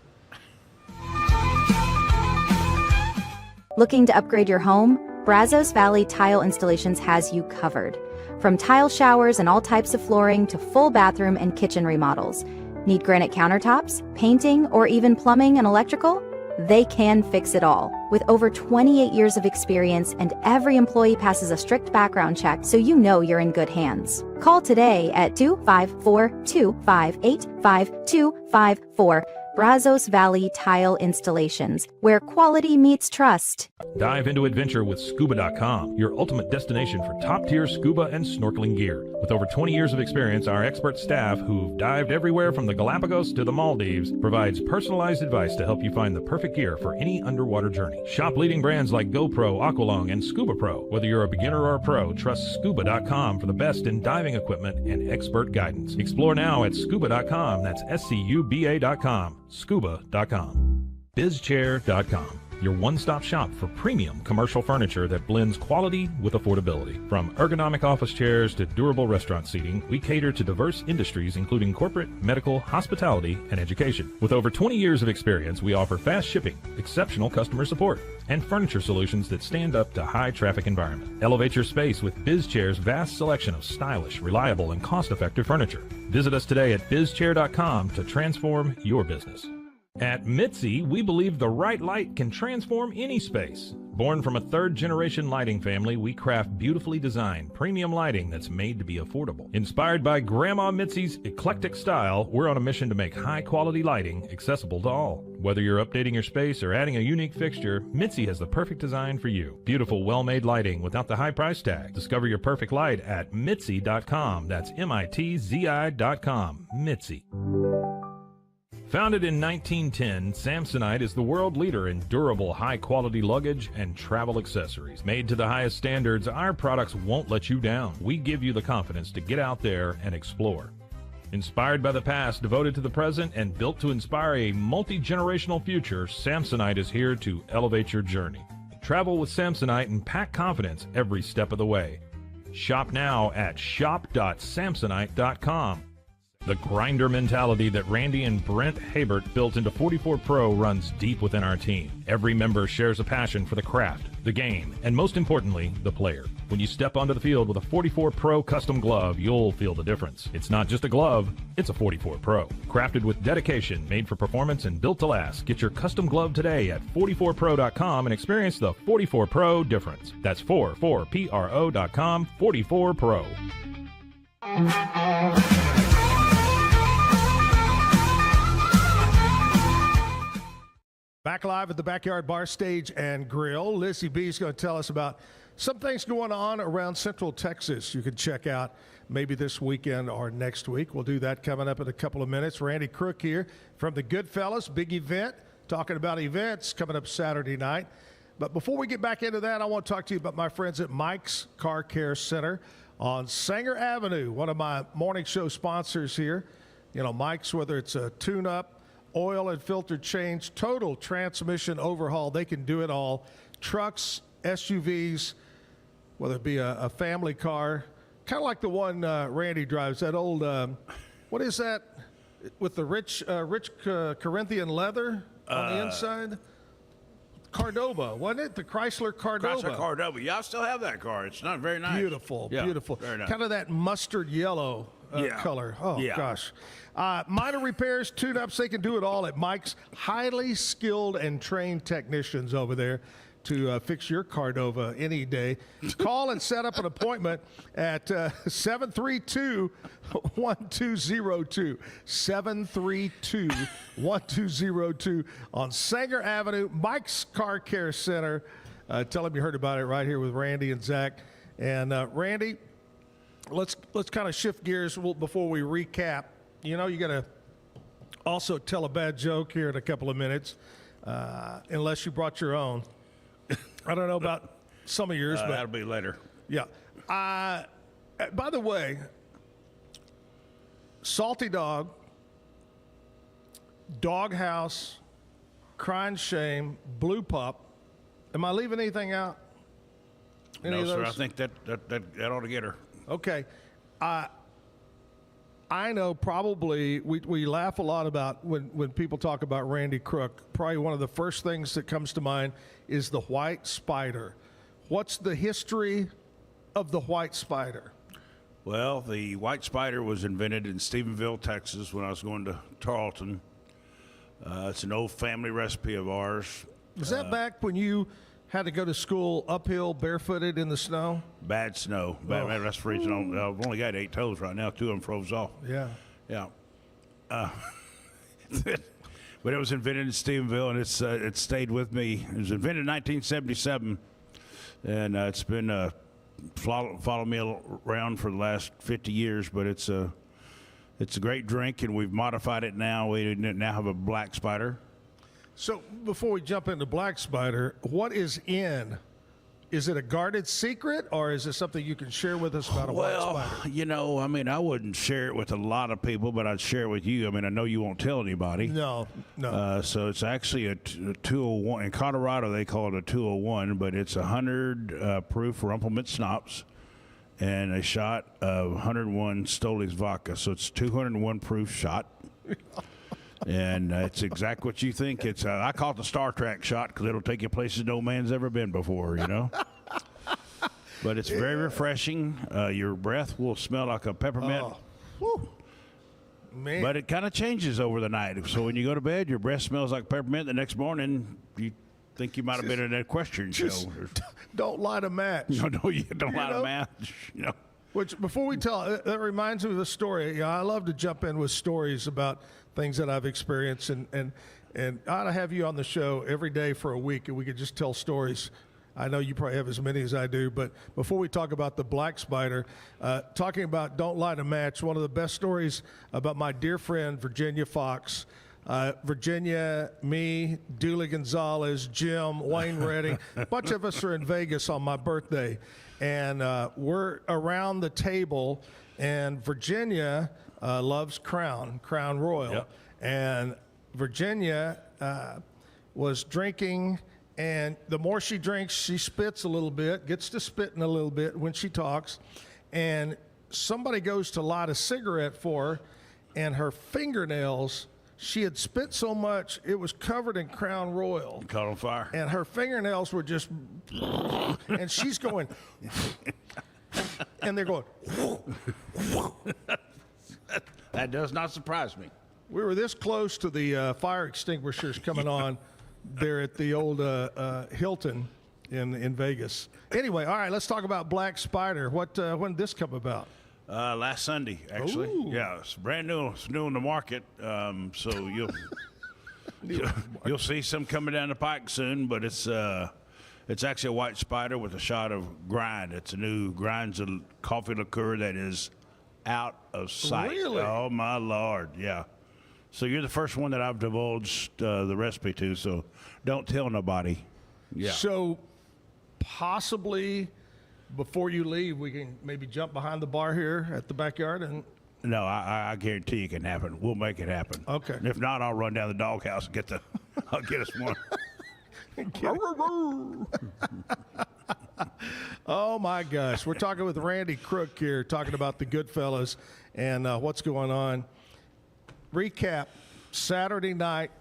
Looking to upgrade your home? Brazos Valley Tile Installations has you covered. From tile showers and all types of flooring to full bathroom and kitchen remodels. Need granite countertops, painting, or even plumbing and electrical? They can fix it all. With over 28 years of experience, and every employee passes a strict background check, so you know you're in good hands. Call today at 254-258-5254. Brazos Valley Tile Installations, where quality meets trust. Dive into adventure with Scuba.com, your ultimate destination for top-tier scuba and snorkeling gear. With over 20 years of experience, our expert staff, who've dived everywhere from the Galapagos to the Maldives, provides personalized advice to help you find the perfect gear for any underwater journey. Shop leading brands like GoPro, Aqualung, and Scuba Pro. Whether you're a beginner or a pro, trust Scuba.com for the best in diving equipment and expert guidance. Explore now at Scuba.com. That's SCUBA.com. Scuba.com. BizChair.com, your one-stop shop for premium commercial furniture that blends quality with affordability. From ergonomic office chairs to durable restaurant seating, we cater to diverse industries including corporate, medical, hospitality, and education. With over 20 years of experience, we offer fast shipping, exceptional customer support, and furniture solutions that stand up to high-traffic environment. Elevate your space with BizChair's vast selection of stylish, reliable, and cost-effective furniture. Visit us today at BizChair.com to transform your business. At Mitzi, we believe the right light can transform any space. Born from a third-generation lighting family, we craft beautifully designed, premium lighting that's made to be affordable. Inspired by Grandma Mitzi's eclectic style, we're on a mission to make high-quality lighting accessible to all. Whether you're updating your space or adding a unique fixture, Mitzi has the perfect design for you. Beautiful, well-made lighting without the high price tag. Discover your perfect light at Mitzi.com. That's MITZI.com. Mitzi. Founded in 1910, Samsonite is the world leader in durable, high-quality luggage and travel accessories. Made to the highest standards, our products won't let you down. We give you the confidence to get out there and explore. Inspired by the past, devoted to the present, and built to inspire a multi-generational future, Samsonite is here to elevate your journey. Travel with Samsonite and pack confidence every step of the way. Shop now at shop.samsonite.com. The grinder mentality that Randy and Brent Habert built into 44 Pro runs deep within our team. Every member shares a passion for the craft, the game, and most importantly, the player. When you step onto the field with a 44 Pro custom glove, you'll feel the difference. It's not just a glove, it's a 44 Pro. Crafted with dedication, made for performance, and built to last. Get your custom glove today at 44pro.com and experience the 44 Pro difference. That's 44pro.com, 44 Pro. Back live at the Backyard Bar, Stage and Grill. Lizzie B is going to tell us about some things going on around Central Texas you can check out maybe this weekend or next week. We'll do that coming up in a couple of minutes. Randy Crook here from the Goodfellas, big event, talking about events coming up Saturday night. But before we get back into that, I want to talk to you about my friends at Mike's Car Care Center on Sanger Avenue, one of my morning show sponsors here. You know, Mike's, whether it's a tune-up, oil and filter change, total transmission overhaul, they can do it all. Trucks, SUVs, whether it be a family car, kind of like the one Randy drives, that old, what is that, with the rich Corinthian leather on the inside? Cordova, wasn't it? The Chrysler Cordova. Chrysler Cordova. Yeah, I still have that car. It's not very nice. Beautiful, Yeah, beautiful. very nice. Kind of that mustard yellow color. Oh, Yeah. gosh. Minor repairs, tune-ups, they can do it all at Mike's. Highly skilled and trained technicians over there to fix your Cordova any day. Call and set up an appointment at 732-1202. 732-1202 on Sanger Avenue, Mike's Car Care Center. Tell them you heard about it right here with Randy and Zach. And Randy, let's kind of shift gears before we recap. You know, you got to also tell a bad joke here in a couple of minutes, unless you brought your own. I don't know about some of yours, but that'll be later. Yeah. By the way, Salty Dog, Doghouse, Crying Shame, Blue Pup. Am I leaving anything out? Any No, of sir. those? I think that ought to get her. Okay. I know probably we laugh a lot about when people talk about Randy Crook. Probably one of the first things that comes to mind is the white spider. What's the history of the white spider? Well, the white spider was invented in Stephenville, Texas, when I was going to Tarleton. It's an old family recipe of ours. Was that back when you had to go to school uphill, barefooted in the snow? Bad snow. Bad, that's the reason I've only got 8 toes right now. 2 of them froze off. Yeah. Yeah. But it was invented in Stephenville, and it stayed with me. It was invented in 1977, and it's been followed me around for the last 50 years. But it's a great drink, and we've modified it now. We now have a black spider. So before we jump into Black Spider, what is in? Is it a guarded secret, or is it something you can share with us about a white spider? You know, I mean, I wouldn't share it with a lot of people, but I'd share it with you. I mean, I know you won't tell anybody. No. So it's actually a 201. In Colorado, they call it a 201, but it's 100 proof Rumpelman schnapps and a shot of 101 Stolix vodka. So it's 201 proof shot. And it's exactly what you think. It's I call it the Star Trek shot because it'll take you places no man's ever been before, you know. But it's very refreshing. Your breath will smell like a peppermint. Man. But it kind of changes over the night. So when you go to bed, your breath smells like peppermint. The next morning, you think you might have been in an equestrian show. Don't light a match. No, you don't light a match. You know. Which, before we tell, that reminds me of a story. You know, I love to jump in with stories about things that I've experienced, and I ought to have you on the show every day for a week, and we could just tell stories. I know you probably have as many as I do, but before we talk about the black spider, talking about don't light a match, one of the best stories about my dear friend Virginia Fox. Virginia, me, Dooley Gonzalez, Jim, Wayne Redding, a bunch of us are in Vegas on my birthday, and we're around the table, and Virginia loves Crown Royal. Yep. And Virginia was drinking, and the more she drinks, she spits a little bit, gets to spitting a little bit when she talks, and somebody goes to light a cigarette for her, and her fingernails, she had spit so much, it was covered in Crown Royal. Caught on fire. And her fingernails were just, and she's going, and they're going, That does not surprise me. We were this close to the fire extinguishers coming on there at the old Hilton in Vegas. Anyway, all right, let's talk about Black Spider. When did this come about? Last Sunday, actually. Ooh. Yeah, it's brand new. It's new in the market, so you'll see some coming down the pike soon. But it's actually a white spider with a shot of grind. It's a new grinds of coffee liqueur that is out of sight. Really? Oh my Lord, yeah. So you're the first one that I've divulged the recipe to. So don't tell nobody. Yeah. So possibly before you leave, we can maybe jump behind the bar here at the backyard and. No, I guarantee it can happen. We'll make it happen. Okay. And if not, I'll run down the doghouse and I'll get us one. Oh my gosh, we're talking with Randy Crook here, talking about the Goodfellas and what's going on. Recap: Saturday night,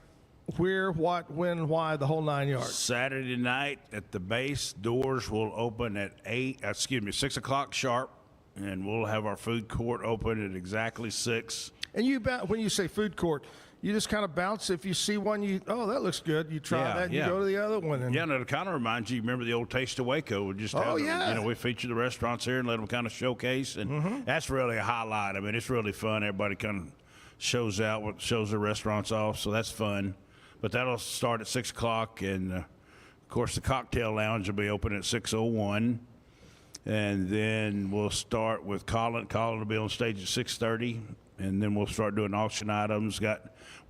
where, what, when, why, the whole 9 yards. Saturday night at the base, doors will open at 6 o'clock sharp, and we'll have our food court open at exactly 6. And when you say food court, you just kind of bounce. If you see one, that looks good. You try that, and you go to the other one. And and it kind of reminds you, remember the old Taste of Waco? We just we feature the restaurants here and let them kind of showcase, and that's really a highlight. I mean, it's really fun. Everybody kind of shows their restaurants off, so that's fun. But that'll start at 6 o'clock, and of course the cocktail lounge will be open at 6:01. And then we'll start with Colin. Colin will be on stage at 6:30, and then we'll start doing auction items.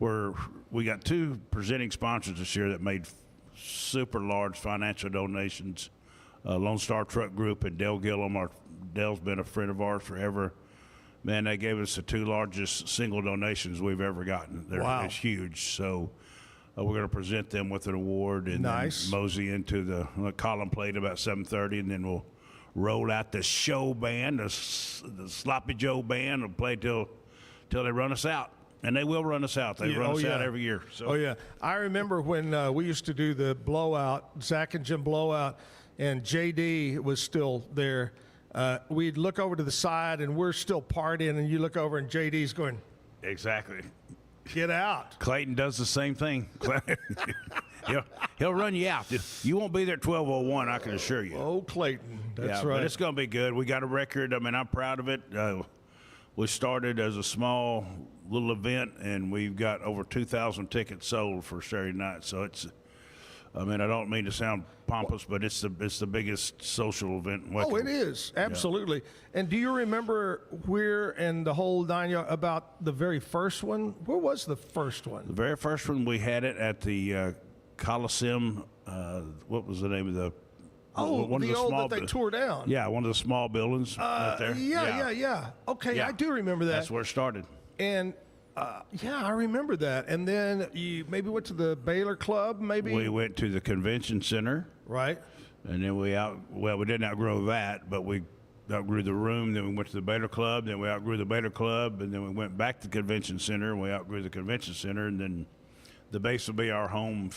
We got 2 presenting sponsors this year that made super large financial donations. Lone Star Truck Group and Dale Gillum. Dale's been a friend of ours forever. Man, they gave us the 2 largest single donations we've ever gotten. It's huge. So we're going to present them with an award and then mosey into the Colin played about 7:30, and then we'll roll out the show band, the Sloppy Joe band, will play till they run us out. And they will run us out. They run us out every year. So. Oh, yeah. I remember when we used to do the blowout, Zach and Jim blowout, and JD was still there. We'd look over to the side, and we're still partying, and you look over, and JD's going, exactly. Get out. Clayton does the same thing. He'll run you out. You won't be there at 12:01, I can assure you. Oh, Clayton. That's right. But it's going to be good. We got a record. I mean, I'm proud of it. We started as a small little event, and we've got over 2,000 tickets sold for Saturday night. So I don't mean to sound pompous, but it's the biggest social event in Waco. Oh, it is. Absolutely. Yeah. And do you remember where in the whole 9 yards about the very first one? Where was the first one? The very first one, we had it at the Coliseum. What was the name of the? One of the small that they tore down. Yeah, one of the small buildings right there. Yeah. Okay, I do remember that. That's where it started. And I remember that. And then you maybe went to the Baylor Club, maybe? We went to the convention center. Right. And then we didn't outgrow that, but we outgrew the room. Then we went to the Baylor Club. Then we outgrew the Baylor Club. And then we went back to the convention center, and we outgrew the convention center. And then the base will be our home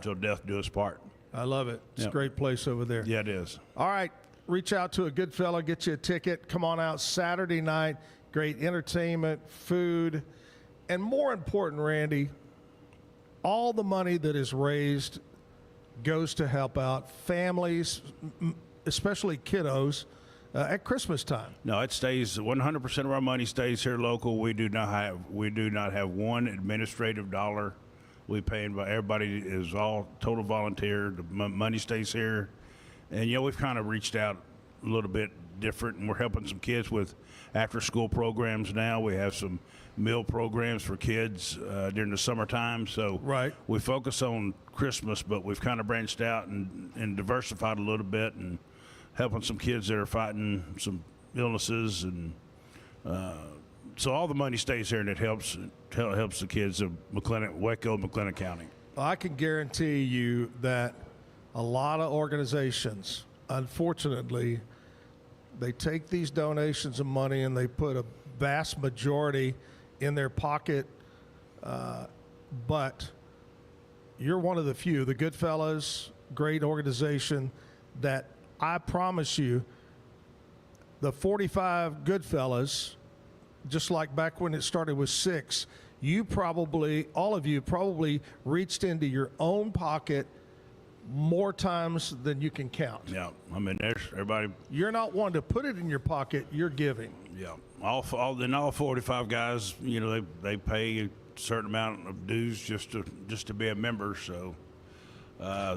till death do us part. I love it. It's a great place over there. Yeah, it is. All right. Reach out to a good fella, get you a ticket. Come on out Saturday night. Great entertainment, food, and more important, Randy, all the money that is raised goes to help out families, especially kiddos, at Christmas time. No, it stays. 100% of our money stays here local. We do not have one administrative dollar. We pay, everybody is all total volunteer. The money stays here. And, we've kind of reached out a little bit different, and we're helping some kids with after-school programs now. We have some meal programs for kids during the summertime. So we focus on Christmas, but we've kind of branched out and diversified a little bit and helping some kids that are fighting some illnesses. And so all the money stays here, and it helps the kids of Waco, McLennan County. I can guarantee you that a lot of organizations, unfortunately, they take these donations of money and they put a vast majority in their pocket. But you're one of the few, the Goodfellas, great organization that I promise you, the 45 Goodfellas, just like back when it started with 6, all of you probably reached into your own pocket more times than you can count. Yeah, I mean, there's everybody. You're not one to put it in your pocket. You're giving. Yeah, all 45 guys, they pay a certain amount of dues just to be a member. So,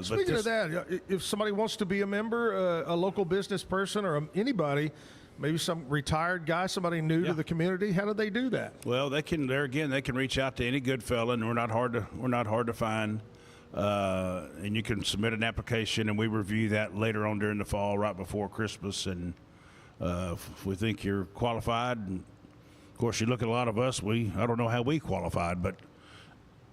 speaking of that, if somebody wants to be a member, a local business person or anybody, maybe some retired guy, somebody new to the community, how do they do that? Well, they can reach out to any good fella, and we're not hard to find. And you can submit an application, and we review that later on during the fall, right before Christmas. And if we think you're qualified, and of course, you look at a lot of us. I don't know how we qualified, but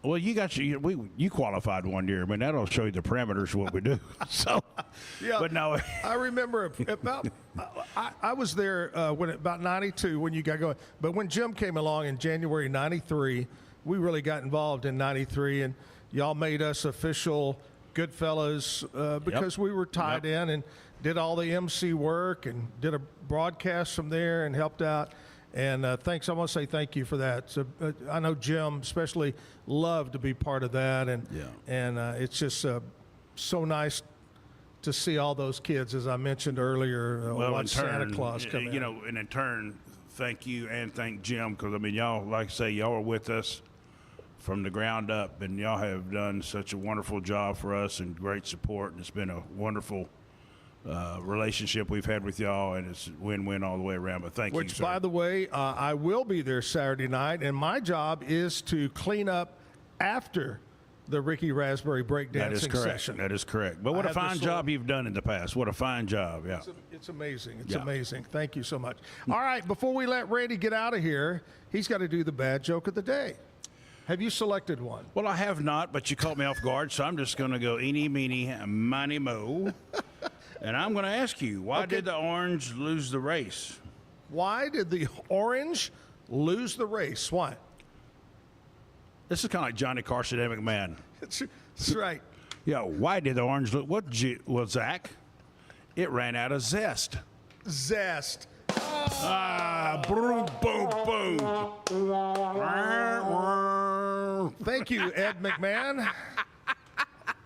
well, you qualified one year. I mean, that'll show you the parameters of what we do. So, yeah. But no, I remember about I was there when about '92 when you got going. But when Jim came along in January '93, we really got involved in '93, and y'all made us official Goodfellas because we were tied in and did all the MC work and did a broadcast from there and helped out. And thanks. I want to say thank you for that. So, I know Jim especially loved to be part of that, and it's just so nice to see all those kids, as I mentioned earlier, watch Santa Claus come in. And in turn, thank you and thank Jim, because I mean, y'all, like I say, y'all are with us from the ground up, and y'all have done such a wonderful job for us and great support, and it's been a wonderful relationship we've had with y'all, and it's win-win all the way around. But thank you, Which, sir. by the way, I will be there Saturday night, and my job is to clean up after the Ricky Raspberry breakdancing session. That is correct. But what a fine job you've done in the past. What a fine job, yeah. It's amazing. It's amazing. Thank you so much. All right, before we let Randy get out of here, he's got to do the bad joke of the day. Have you selected one? Well, I have not, but you caught me off guard, so I'm just going to go eeny, meeny, miny, mo. And I'm going to ask you, why did the orange lose the race? Why did the orange lose the race? Why? This is kind of like Johnny Carson and McMahon. That's right. Yeah, why did the orange lose? Well, Zach, it ran out of zest. Zest. Boom, boom, boom. Thank you, Ed McMahon.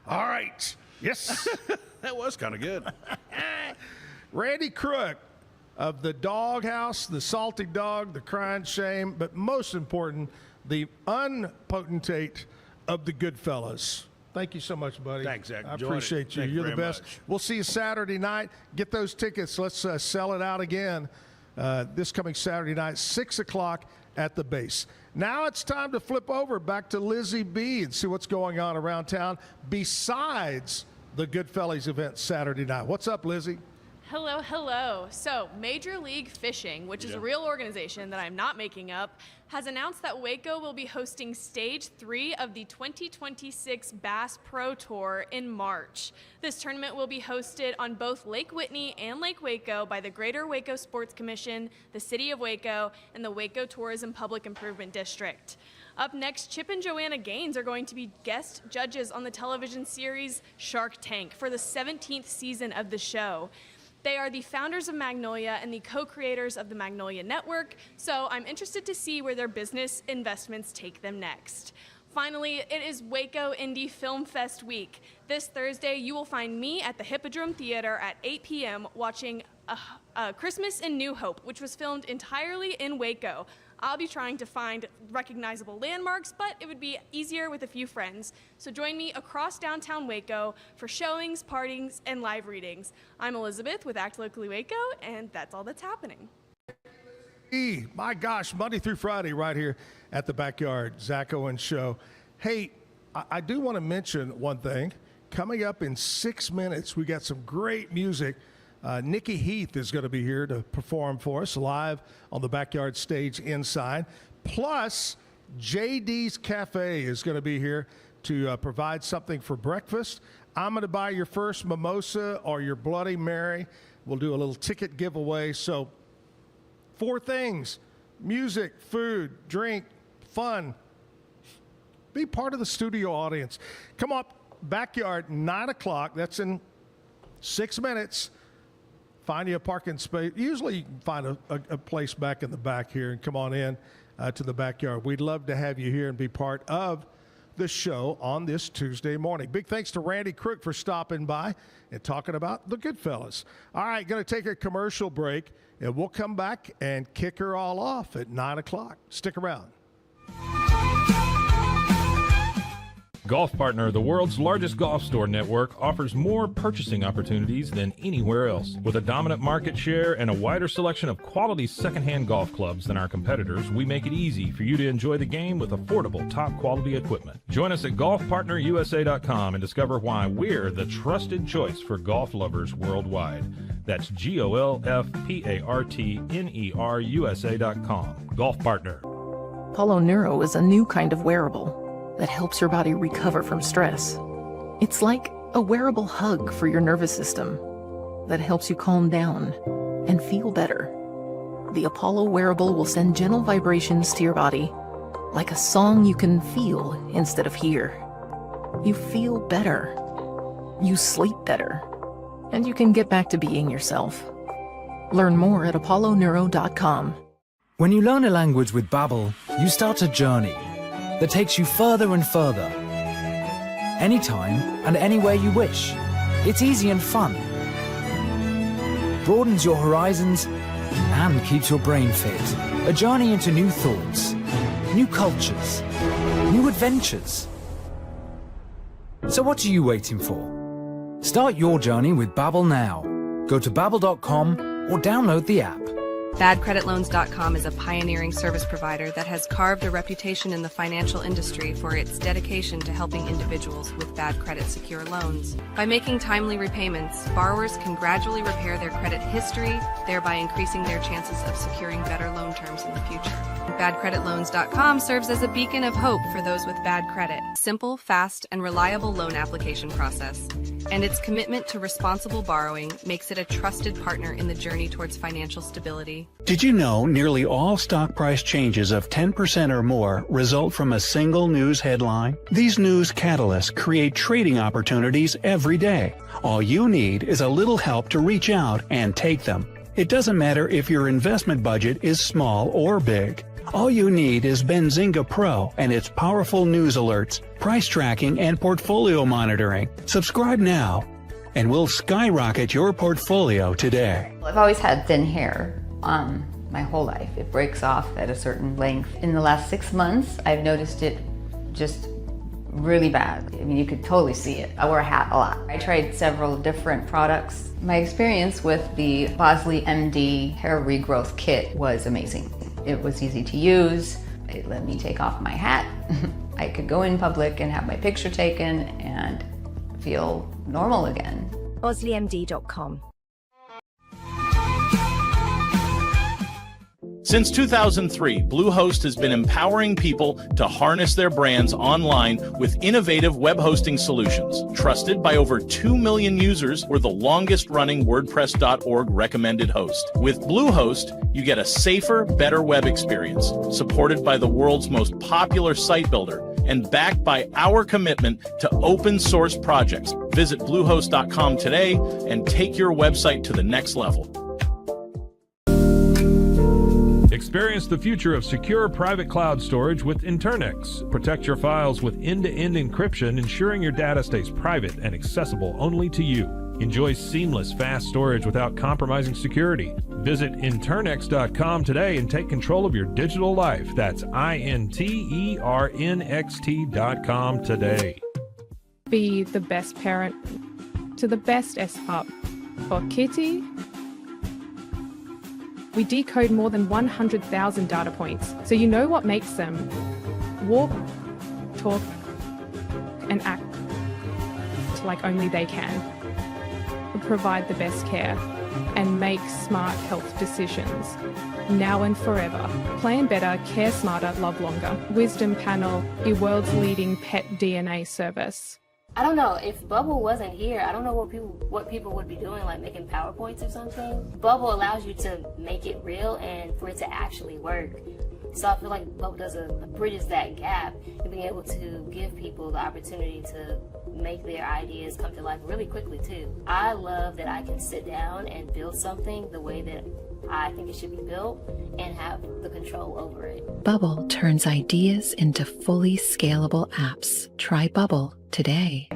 All right. Yes. That was kind of good. Randy Crook of the Doghouse, the Salty Dog, the Crying Shame, but most important, the unpotentate of the Goodfellas. Thank you so much, buddy. Thanks, Zach. I appreciate you. You're the best. We'll see you Saturday night. Get those tickets. Let's sell it out again this coming Saturday night, 6 o'clock at the base. Now it's time to flip over back to Lizzie B and see what's going on around town besides the Goodfellas event Saturday night. What's up, Lizzie? Hello, hello. So, Major League Fishing, which is a real organization that I'm not making up, has announced that Waco will be hosting Stage 3 of the 2026 Bass Pro Tour in March. This tournament will be hosted on both Lake Whitney and Lake Waco by the Greater Waco Sports Commission, the City of Waco, and the Waco Tourism Public Improvement District. Up next, Chip and Joanna Gaines are going to be guest judges on the television series Shark Tank for the 17th season of the show. They are the founders of Magnolia and the co-creators of the Magnolia Network, so I'm interested to see where their business investments take them next. Finally, it is Waco Indie Film Fest week. This Thursday, you will find me at the Hippodrome Theater at 8 p.m. watching Christmas in New Hope, which was filmed entirely in Waco. I'll be trying to find recognizable landmarks, but it would be easier with a few friends. So join me across downtown Waco for showings, partings, and live readings. I'm Elizabeth with Act Locally Waco, and that's all that's happening. My gosh, Monday through Friday right here at the Backyard Zack Owen Show. Hey, I do want to mention one thing. Coming up in 6 minutes, we got some great music. Nikki Heath is going to be here to perform for us live on the Backyard stage inside. Plus, JD's Cafe is going to be here to provide something for breakfast. I'm going to buy your first mimosa or your Bloody Mary. We'll do a little ticket giveaway. So 4 things: music, food, drink, fun. Be part of the studio audience. Come up, Backyard, 9 o'clock. That's in 6 minutes. Find you a parking space. Usually you can find a place back in the back here and come on in to the Backyard. We'd love to have you here and be part of the show on this Tuesday morning. Big thanks to Randy Crook for stopping by and talking about the Goodfellas. All right, going to take a commercial break, and we'll come back and kick her all off at 9 o'clock. Stick around. Golf Partner, the world's largest golf store network, offers more purchasing opportunities than anywhere else. With a dominant market share and a wider selection of quality secondhand golf clubs than our competitors, we make it easy for you to enjoy the game with affordable, top-quality equipment. Join us at golfpartnerusa.com and discover why we're the trusted choice for golf lovers worldwide. That's GOLFPARTNERUSA.com. Golf Partner. Apollo Neuro is a new kind of wearable that helps your body recover from stress. It's like a wearable hug for your nervous system that helps you calm down and feel better. The Apollo wearable will send gentle vibrations to your body, like a song you can feel instead of hear. You feel better, you sleep better, and you can get back to being yourself. Learn more at apolloneuro.com. When you learn a language with Babbel, you start a journey that takes you further and further. Anytime and anywhere you wish. It's easy and fun. Broadens your horizons and keeps your brain fit. A journey into new thoughts, new cultures, new adventures. So what are you waiting for? Start your journey with Babbel now. Go to babbel.com or download the app. BadCreditLoans.com is a pioneering service provider that has carved a reputation in the financial industry for its dedication to helping individuals with bad credit secure loans. By making timely repayments, borrowers can gradually repair their credit history, thereby increasing their chances of securing better loan terms in the future. BadCreditLoans.com serves as a beacon of hope for those with bad credit. Simple, fast, and reliable loan application process. And its commitment to responsible borrowing makes it a trusted partner in the journey towards financial stability. Did you know nearly all stock price changes of 10% or more result from a single news headline? These news catalysts create trading opportunities every day. All you need is a little help to reach out and take them. It doesn't matter if your investment budget is small or big. All you need is Benzinga Pro and its powerful news alerts, price tracking, and portfolio monitoring. Subscribe now, and we'll skyrocket your portfolio today. I've always had thin hair my whole life. It breaks off at a certain length. In the last 6 months, I've noticed it just really bad. I mean, you could totally see it. I wear a hat a lot. I tried several different products. My experience with the Bosley MD hair regrowth kit was amazing. It was easy to use. It let me take off my hat. I could go in public and have my picture taken and feel normal again. BosleyMD.com. Since 2003, Bluehost has been empowering people to harness their brands online with innovative web hosting solutions. Trusted by over 2 million users, we're the longest-running WordPress.org recommended host. With Bluehost, you get a safer, better web experience, supported by the world's most popular site builder, and backed by our commitment to open source projects. Visit Bluehost.com today and take your website to the next level. Experience the future of secure private cloud storage with Internex. Protect your files with end-to-end encryption, ensuring your data stays private and accessible only to you. Enjoy seamless, fast storage without compromising security. Visit Internex.com today and take control of your digital life. That's INTERNXT.com today. Be the best parent to the best S-Pup. For Kitty, we decode more than 100,000 data points, so you know what makes them walk, talk, and act like only they can. We provide the best care and make smart health decisions, now and forever. Plan better, care smarter, love longer. Wisdom Panel, the world's leading pet DNA service. I don't know, if Bubble wasn't here, I don't know what people would be doing, like making PowerPoints or something. Bubble allows you to make it real and for it to actually work. So I feel like Bubble bridges that gap and being able to give people the opportunity to make their ideas come to life really quickly too. I love that I can sit down and build something the way that I think it should be built and have the control over it. Bubble turns ideas into fully scalable apps. Try Bubble today.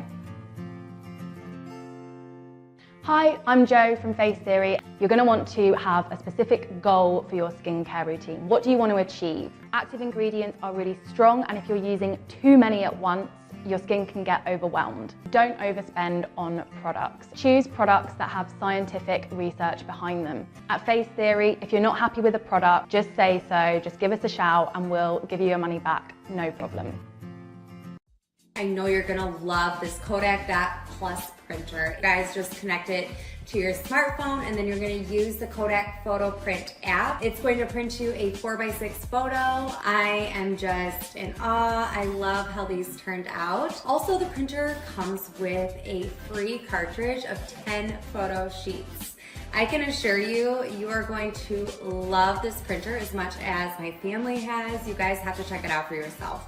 Hi, I'm Jo from Face Theory. You're going to want to have a specific goal for your skincare routine. What do you want to achieve? Active ingredients are really strong, and if you're using too many at once, your skin can get overwhelmed. Don't overspend on products. Choose products that have scientific research behind them. At Face Theory, if you're not happy with a product, just say so, just give us a shout and we'll give you your money back, no problem. I know you're gonna love this Kodak Dot Plus printer. You guys just connect it to your smartphone and then you're gonna use the Kodak Photo Print app. It's going to print you a 4x6 photo. I am just in awe. I love how these turned out. Also, the printer comes with a free cartridge of 10 photo sheets. I can assure you, you are going to love this printer as much as my family has. You guys have to check it out for yourself.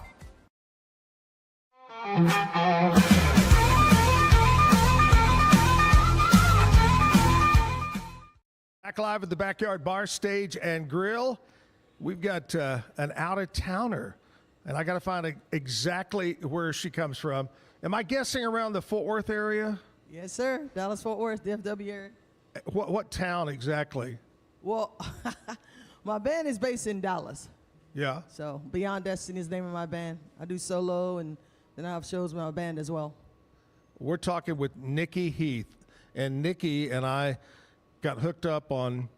Back live at the Backyard Bar Stage and Grill. We've got an out-of-towner, and I got to find exactly where she comes from. Am I guessing around the Fort Worth area? Yes, sir. Dallas-Fort Worth, DFW area. What town exactly? Well, my band is based in Dallas. Yeah. So Beyond Destiny is the name of my band. I do solo, and then I have shows with my band as well. We're talking with Nikki Heath, and Nikki and I got hooked up on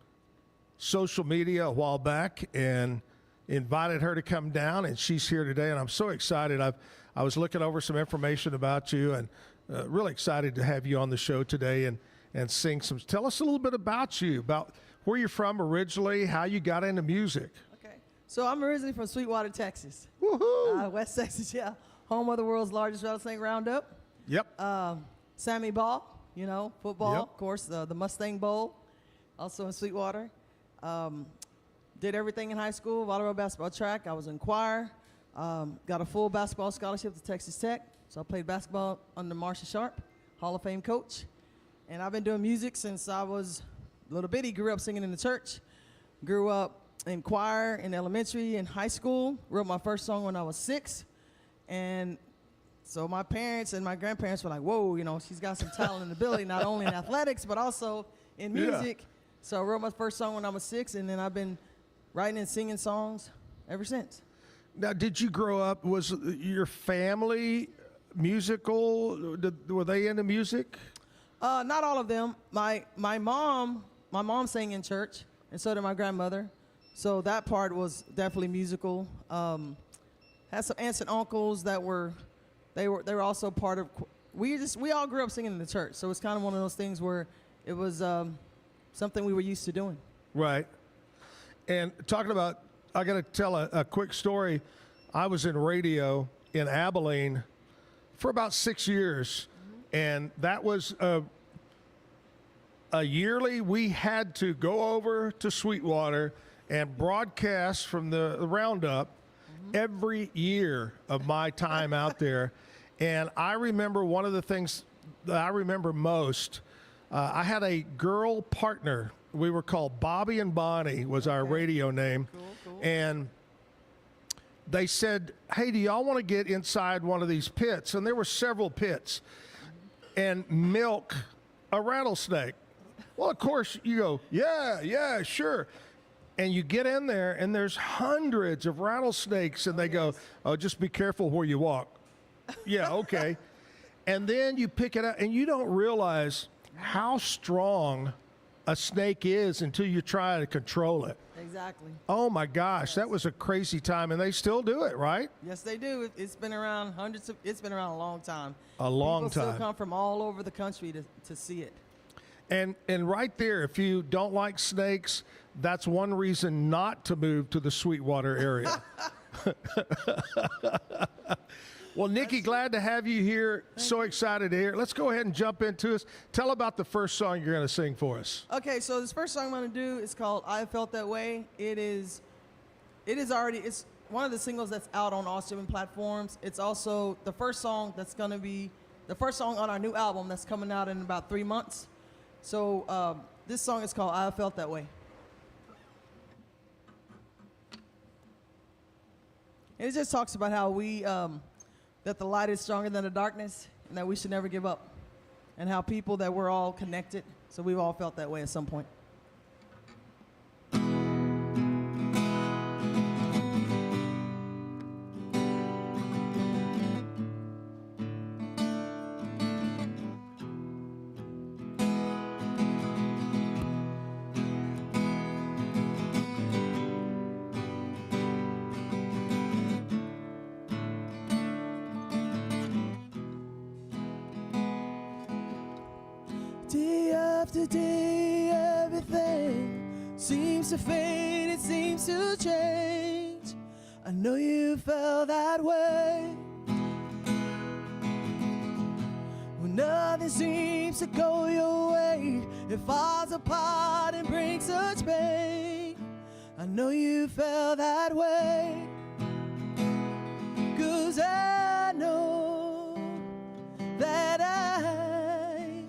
social media a while back and invited her to come down, and she's here today, and I'm so excited. I was looking over some information about you, and really excited to have you on the show today and sing some. Tell us a little bit about you, about where you're from originally, how you got into music. Okay. So I'm originally from Sweetwater, Texas. Woohoo! West Texas, yeah. Home of the world's largest rattlesnake roundup. Yep. Sammy Ball, you know, football, Yep. of course, the Mustang Bowl, also in Sweetwater. Did everything in high school, volleyball, basketball, track. I was in choir. Got a full basketball scholarship to Texas Tech. So I played basketball under Marcia Sharp, Hall of Fame coach. And I've been doing music since I was little bitty. Grew up singing in the church. Grew up in choir in elementary and high school. Wrote my first song when I was 6. And so my parents and my grandparents were like, whoa, you know, she's got some talent and ability, not only in athletics, but also in music. Yeah. So I wrote my first song when I was 6, and then I've been writing and singing songs ever since. Now, did you grow up, was your family musical? Were they into music? Not all of them. My mom sang in church, and so did my grandmother. So that part was definitely musical. Had some aunts and uncles that were also part of. We all grew up singing in the church, so it's kind of one of those things where it was something we were used to doing. Right. And talking about, I got to tell a quick story. I was in radio in Abilene for about 6 years, and that was a yearly, we had to go over to Sweetwater and broadcast from the Roundup every year of my time out there. And I remember one of the things that I remember most, I had a girl partner. We were called Bobby and Bonnie was our radio name. Cool. And they said, hey, do y'all want to get inside one of these pits? And there were several pits. And milk a rattlesnake. Well, of course, you go, yeah, sure. And you get in there, and there's hundreds of rattlesnakes, and they go, oh, just be careful where you walk. Yeah, okay. And then you pick it up, and you don't realize how strong a snake is until you try to control it. Exactly. Oh, my gosh, that was a crazy time, and they still do it, right? Yes, they do. It's been around it's been around a long time. A long time. People still come from all over the country to see it. And right there, if you don't like snakes, that's one reason not to move to the Sweetwater area. Well, Nikki, glad to have you here. So excited to hear. Let's go ahead and jump into this. Tell about the first song you're going to sing for us. Okay, so this first song I'm going to do is called I Felt That Way. It's one of the singles that's out on all streaming platforms. It's also the first song that's going to be the first song on our new album that's coming out in about 3 months. So this song is called I Felt That Way. And it just talks about how that the light is stronger than the darkness and that we should never give up. And how people that we're all connected, so we've all felt that way at some point. Day after day, everything seems to fade, it seems to change. I know you felt that way. When nothing seems to go your way, it falls apart and brings such pain. I know you felt that way. 'Cause I know that I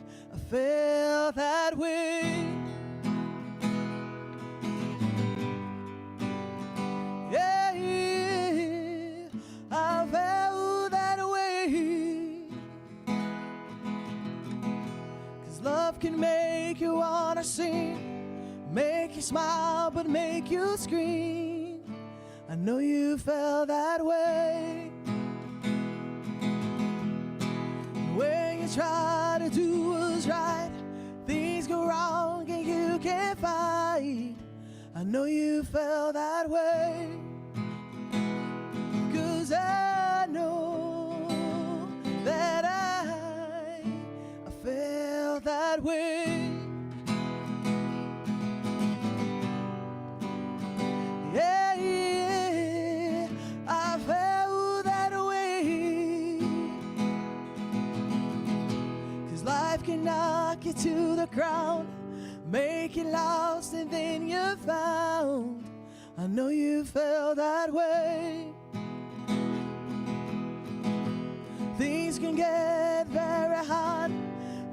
felt that way. Yeah, I felt that way. 'Cause love can make you wanna sing, make you smile but make you scream. I know you felt that way. When you try to do what's right, things go wrong and you can't fight. I know you felt that way. 'Cause I know that I felt that way. Yeah, yeah, I felt that way. 'Cause life can knock you to the ground, make you lost and then you're found. I know you felt that way. Things can get very hard,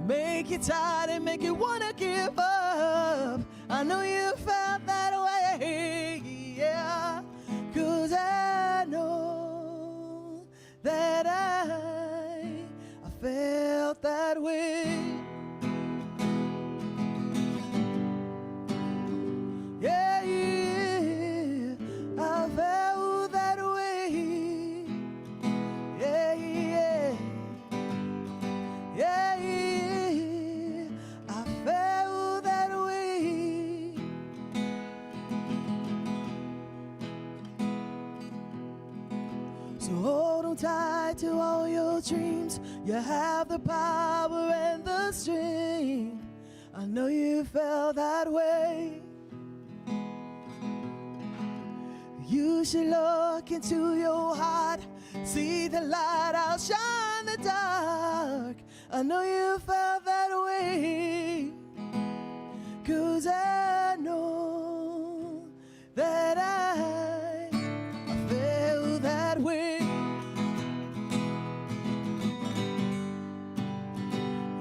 make you tired and make you wanna give up. I know you felt that way, yeah. 'Cause I know that I felt that way. Yeah, yeah, I felt that way. Yeah, yeah, yeah, yeah, I felt that way. So hold on tight to all your dreams. You have the power and the strength. I know you felt that way. You should look into your heart, see the light outshine the dark. I know you felt that way. 'Cause I know that I felt that way.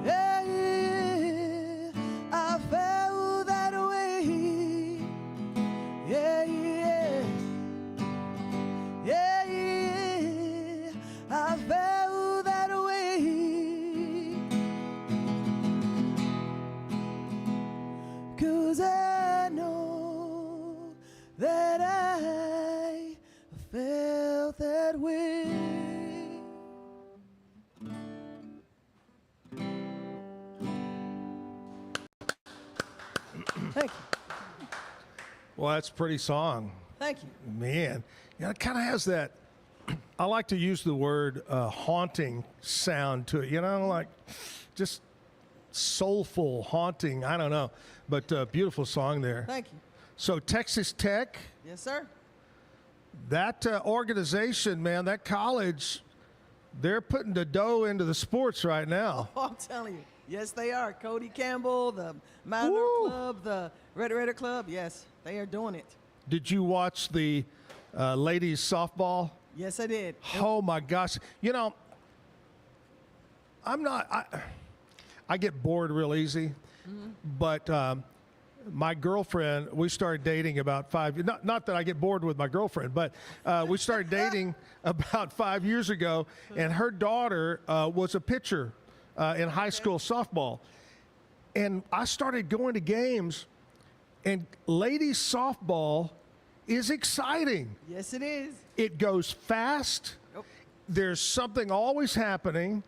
Yeah, yeah, I felt that way. Yeah, yeah, yeah, yeah, I felt that way. 'Cause I know that I felt that way. Thank you. Well, that's a pretty song. Thank you. Man, you know, it kind of has that, I like to use the word haunting sound to it, you know, like just soulful, haunting, I don't know. But beautiful song there. Thank you. So Texas Tech, Yes, sir. that organization, man, that college, they're putting the dough into the sports right now. Oh, I'm telling you. Yes, they are. Cody Campbell, the Minor Club, the Red Raider Club. Yes, they are doing it. Did you watch the ladies softball? Yes, I did. Oh my gosh! You know, I get bored real easy, but my girlfriend, we started dating about 5. Not that I get bored with my girlfriend, but we started dating about 5 years ago, and her daughter was a pitcher in high school softball, and I started going to games, and ladies softball is exciting. Yes, it is. It goes fast. Nope. There's something always happening.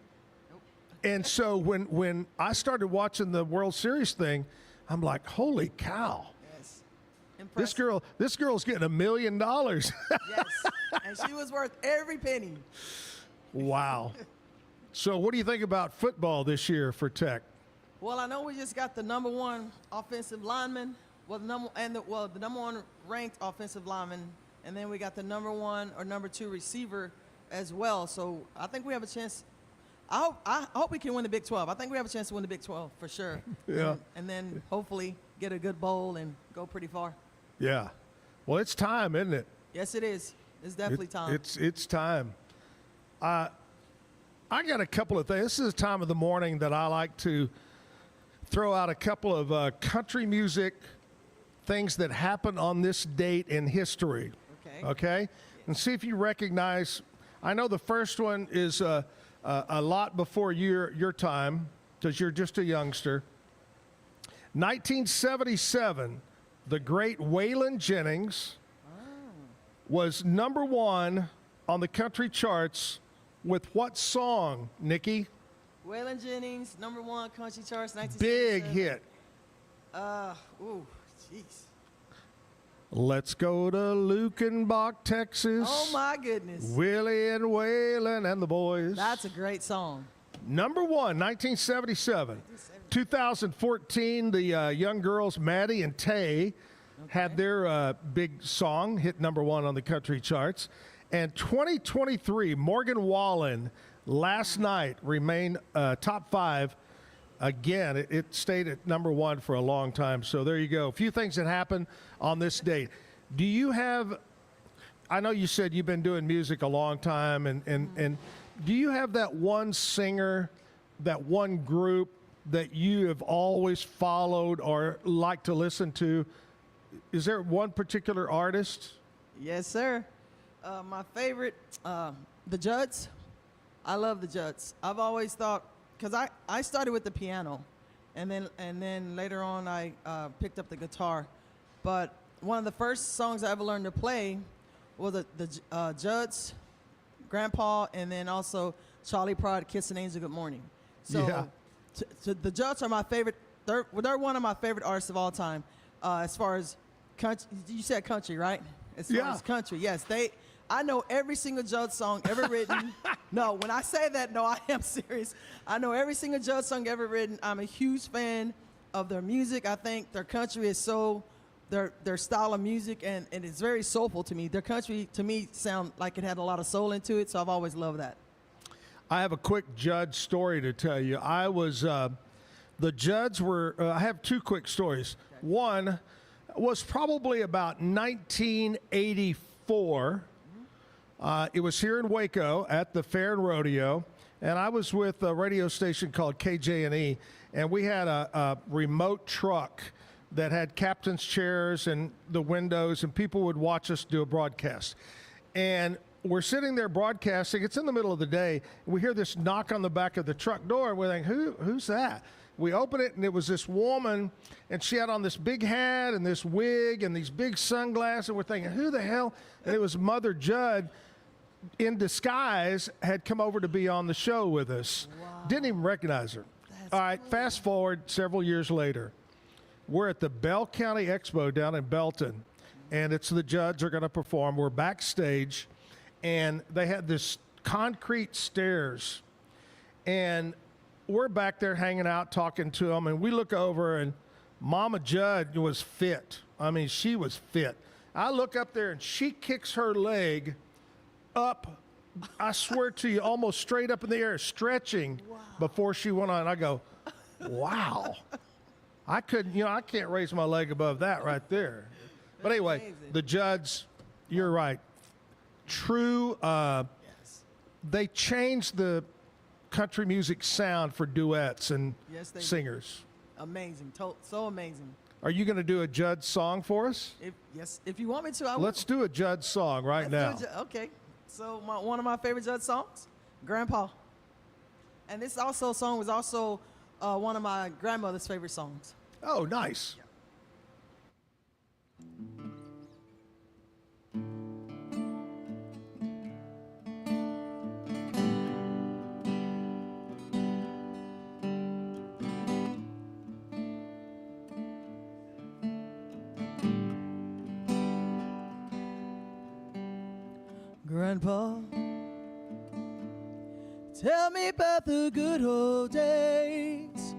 Nope. And so when I started watching the World Series thing, I'm like, holy cow. Yes. Impressive. This girl's getting $1 million. Yes. And she was worth every penny. Wow. So what do you think about football this year for Tech? Well, I know we just got the number one offensive lineman, the number one ranked offensive lineman, and then we got the number one or number two receiver as well. So I think we have a chance. I hope we can win the Big 12. I think we have a chance to win the Big 12 for sure. Yeah. And then hopefully get a good bowl and go pretty far. Yeah. Well, it's time, isn't it? Yes, it is. It's definitely time. It's time. I got a couple of things. This is a time of the morning that I like to throw out a couple of country music things that happened on this date in history. Okay? And see if you recognize. I know the first one is a lot before your time because you're just a youngster. 1977, the great Waylon Jennings was number one on the country charts with what song, Nikki? Waylon Jennings, number one country charts, 1977. Big hit. Jeez. Let's go to Lukenbach, Texas. Oh, my goodness. Willie and Waylon and the boys. That's a great song. Number one, 1977. 2014, the young girls, Maddie and Tay, had their big song hit number one on the country charts. And 2023, Morgan Wallen, last night, remained top five. Again, it stayed at number one for a long time. So there you go. A few things that happened on this date. Do you have, I know you said you've been doing music a long time, and do you have that one singer, that one group that you have always followed or like to listen to? Is there one particular artist? Yes, sir. My favorite, the Judds. I love the Judds. I've always thought, because I started with the piano, and then later on I picked up the guitar. But one of the first songs I ever learned to play was the Judds, Grandpa, and then also Charlie Pride, Kiss an Angel, Good Morning. So Yeah. The Judds are my favorite. They're one of my favorite artists of all time. As far as country, you said country, right? As far as country, yes. I know every single Judd song ever written. No, when I say that, no, I am serious. I know every single Judd song ever written. I'm a huge fan of their music. I think their country is their style of music, and it's very soulful to me. Their country, to me, sound like it had a lot of soul into it, so I've always loved that. I have a quick Judd story to tell you. I was, the Judds were, I have two quick stories. One was probably about 1984. It was here in Waco at the Fair and Rodeo, and I was with a radio station called KJ&E, and we had a remote truck that had captain's chairs and the windows, and people would watch us do a broadcast. And we're sitting there broadcasting. It's in the middle of the day. We hear this knock on the back of the truck door, and we're like, who's that? We open it, and it was this woman, and she had on this big hat and this wig and these big sunglasses, and we're thinking, who the hell? And it was Mother Judd in disguise had come over to be on the show with us. Wow. Didn't even recognize her. All right, fast forward several years later. We're at the Bell County Expo down in Belton, and it's the Judds are going to perform. We're backstage, and they had this concrete stairs, and we're back there hanging out, talking to them, and we look over, and Mama Judd was fit. I mean, she was fit. I look up there, and she kicks her leg up, I swear to you, almost straight up in the air, stretching before she went on. I go, wow. I couldn't, I can't raise my leg above that right there. But anyway, the Judds, you're right. True, they changed the country music sound for duets and singers. Amazing, so amazing. Are you going to do a Judd song for us? If you want me to, I will. Let's do a Judd song right now. Okay. So one of my favorite Judd songs, Grandpa. And this song was also one of my grandmother's favorite songs. Oh, nice. Grandpa, tell me about the good old days.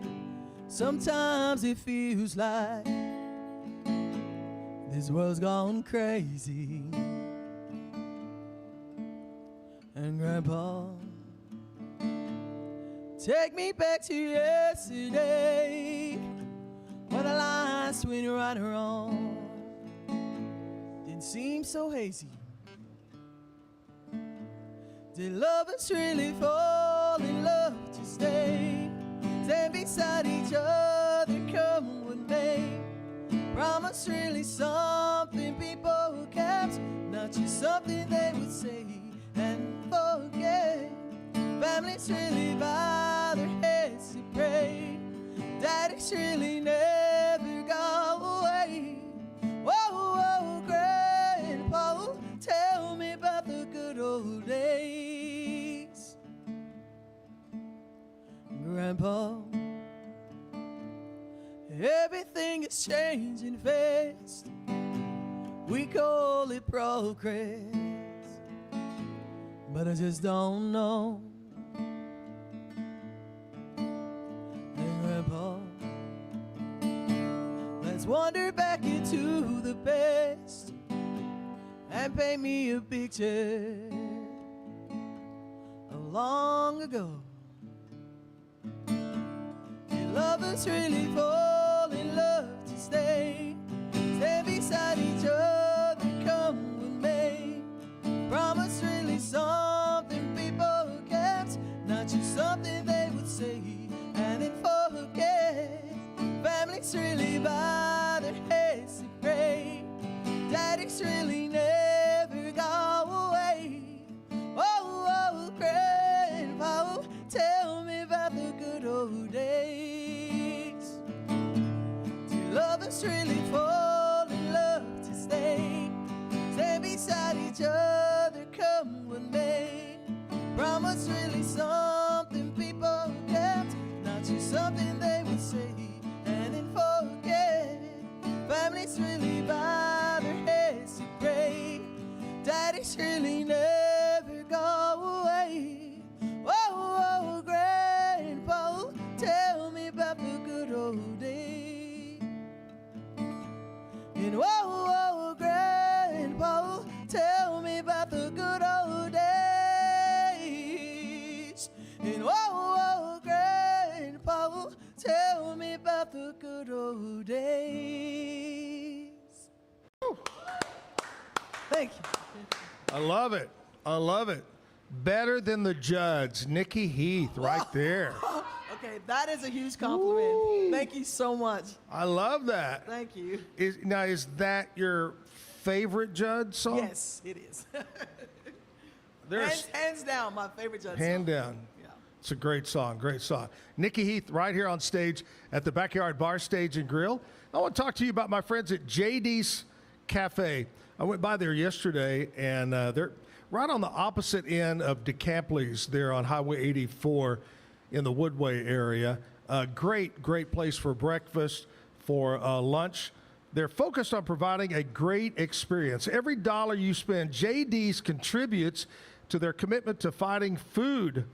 Sometimes it feels like this world's gone crazy. And Grandpa, take me back to yesterday, when the lines went right and wrong didn't seem so hazy. Did lovers really fall in love to stay? Stand beside each other, come what may. Promise really something people kept, not just something they would say and forget. Families really bow their heads to pray. Daddy's really never go away. Whoa, whoa, Grandpa, tell me about the good old days. Grandpa, everything is changing fast. We call it progress, but I just don't know. And Grandpa, let's wander back into the past and paint me a picture of long ago. Did lovers really fall in love to stay? Stand beside each other, come with me. Promise really something people kept, not just something they would say and then forget. Families really bow their heads to pray. Daddy's really never go away. Oh, oh, Grandpa, tell me about the good old days. Do lovers really fall in love to stay? Stand beside each other, come with me. Promise really something people kept, not just something they would say and then forget. Families really bow their heads to pray. Daddy's really never go away. Whoa, whoa, Grandpa, tell me about the good old days. And whoa, whoa, Grandpa, tell me about the good old days. And whoa, whoa, Grandpa, tell me about the good old days. Thank you. I love it. I love it. Better than the judge, Nikki Heath, right there. Okay, that is a huge compliment. Ooh. Thank you so much. I love that. Thank you. Is that your favorite Judd song? Yes, it is. Hands down, my favorite Judd song. Hand down. Yeah. It's a great song, great song. Nikki Heath right here on stage at the Backyard Bar Stage and Grill. I want to talk to you about my friends at JD's Cafe. I went by there yesterday, and they're right on the opposite end of DeCampley's there on Highway 84 in the Woodway area. Great place for breakfast, for lunch. They're focused on providing a great experience. Every dollar you spend, JD's contributes to their commitment to fighting food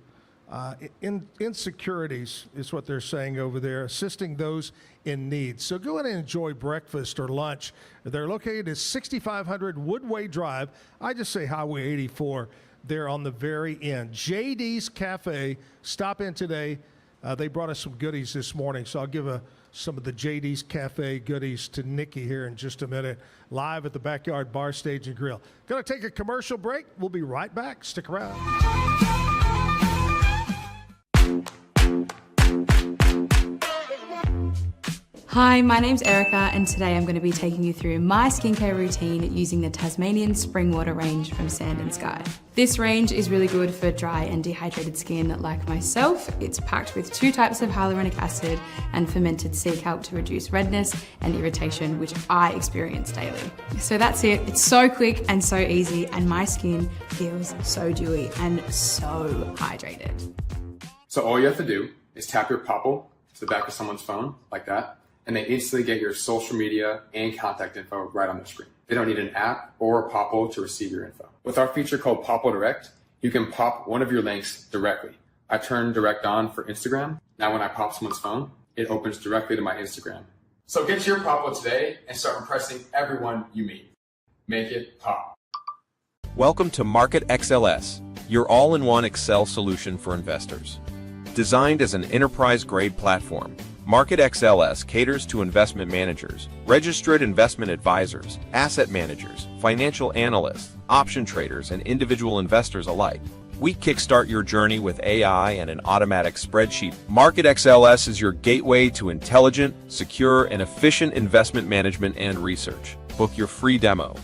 insecurities is what they're saying over there, assisting those in need. So go in and enjoy breakfast or lunch. They're located at 6500 Woodway Drive. I just say Highway 84 there on the very end. JD's Cafe. Stop in today. They brought us some goodies this morning, so I'll give some of the JD's Cafe goodies to Nikki here in just a minute, live at the Backyard Bar Stage and Grill. Going to take a commercial break. We'll be right back. Stick around. Hi, my name's Erica, and today I'm going to be taking you through my skincare routine using the Tasmanian Spring Water range from Sand and Sky. This range is really good for dry and dehydrated skin like myself. It's packed with 2 types of hyaluronic acid and fermented sea kelp to reduce redness and irritation, which I experience daily. So that's it. It's so quick and so easy, and my skin feels so dewy and so hydrated. So all you have to do is tap your Popple to the back of someone's phone, like that, and they instantly get your social media and contact info right on their screen. They don't need an app or a Popple to receive your info. With our feature called Popple Direct, you can pop one of your links directly. I turned Direct on for Instagram. Now when I pop someone's phone, It opens directly to my Instagram. So get your Popple today and start impressing everyone you meet. Make it pop. Welcome to Market XLS, your all-in-one Excel solution for investors. Designed as an enterprise-grade platform, Market XLS caters to investment managers, registered investment advisors, asset managers, financial analysts, option traders, and individual investors alike. We kickstart your journey with AI and an automatic spreadsheet. Market XLS is your gateway to intelligent, secure, and efficient investment management and research. Book your free demo.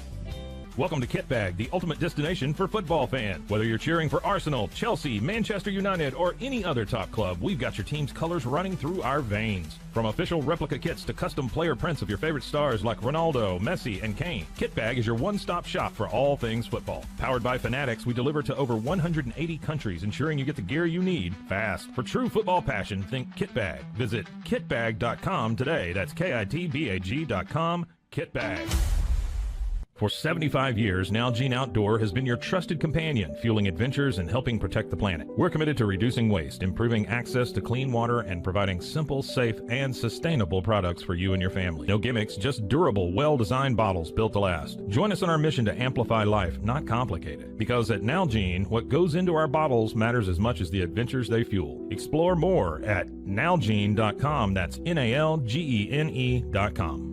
Welcome to Kitbag, the ultimate destination for football fans. Whether you're cheering for Arsenal, Chelsea, Manchester United, or any other top club, we've got your team's colors running through our veins. From official replica kits to custom player prints of your favorite stars like Ronaldo, Messi, and Kane, Kitbag is your one-stop shop for all things football. Powered by Fanatics, we deliver to over 180 countries, ensuring you get the gear you need fast. For true football passion, think Kitbag. Visit kitbag.com today. That's kitbag.com. Kitbag. For 75 years, Nalgene Outdoor has been your trusted companion, fueling adventures and helping protect the planet. We're committed to reducing waste, improving access to clean water, and providing simple, safe, and sustainable products for you and your family. No gimmicks, just durable, well-designed bottles built to last. Join us on our mission to amplify life, not complicate it. Because at Nalgene, what goes into our bottles matters as much as the adventures they fuel. Explore more at nalgene.com. That's NALGENE.com.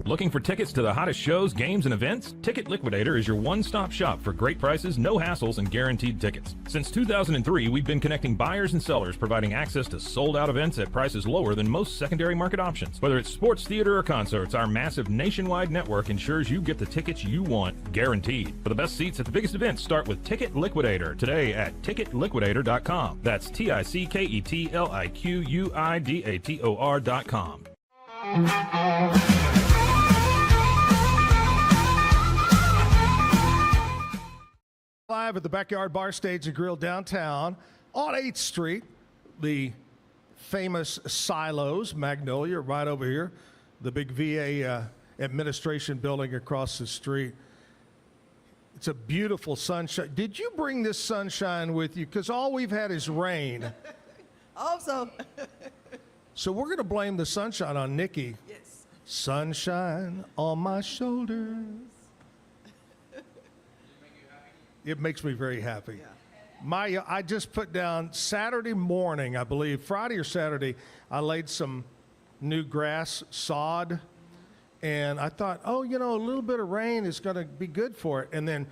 Looking for tickets to the hottest shows, games, and events? Ticket Liquidator is your one-stop shop for great prices, no hassles, and guaranteed tickets. Since 2003, we've been connecting buyers and sellers, providing access to sold-out events at prices lower than most secondary market options. Whether it's sports, theater, or concerts, our massive nationwide network ensures you get the tickets you want, guaranteed. For the best seats at the biggest events, start with Ticket Liquidator today at ticketliquidator.com. That's TICKETLIQUIDATOR.com. Live at the Backyard Bar, Stage and Grill downtown on 8th Street, the famous Silos, Magnolia, right over here, the big VA administration building across the street. It's a beautiful sunshine. Did you bring this sunshine with you? Because all we've had is rain. I hope so. So we're going to blame the sunshine on Nikki. Yes. Sunshine on my shoulders. It makes me very happy. Yeah. I just put down Saturday morning, I believe, Friday or Saturday, I laid some new grass sod, and I thought, oh, a little bit of rain is going to be good for it. And then,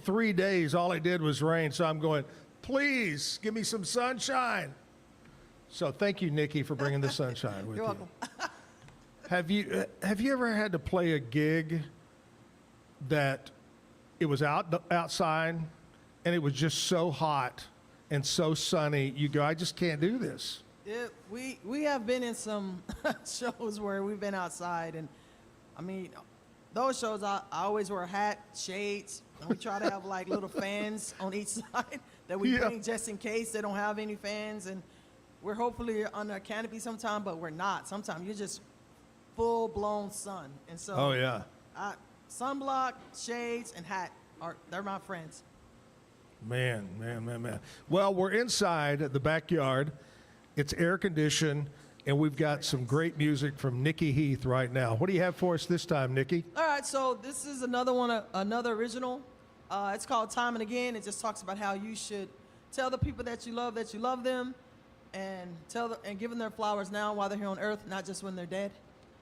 3 days, all it did was rain. So I'm going, please give me some sunshine. So thank you, Nikki, for bringing the sunshine with you. You're welcome. Have you ever had to play a gig that it was outside and it was just so hot and so sunny, you go, I just can't do this? Yeah, we have been in some shows where we've been outside, and I mean, those shows I always wear a hat, shades, and we try to have like little fans on each side that we bring just in case they don't have any fans, and we're hopefully under a canopy sometime, but we're not. Sometimes you're just full-blown sun, and so sunblock, shades, and hat they're my friends. Man. Well, we're inside the backyard. It's air conditioned, and we've got some great music from Nikki Heath right now. What do you have for us this time, Nikki? All right, so this is another one, another original. It's called Time and Again. It just talks about how you should tell the people that you love them, and give them their flowers now while they're here on earth, not just when they're dead.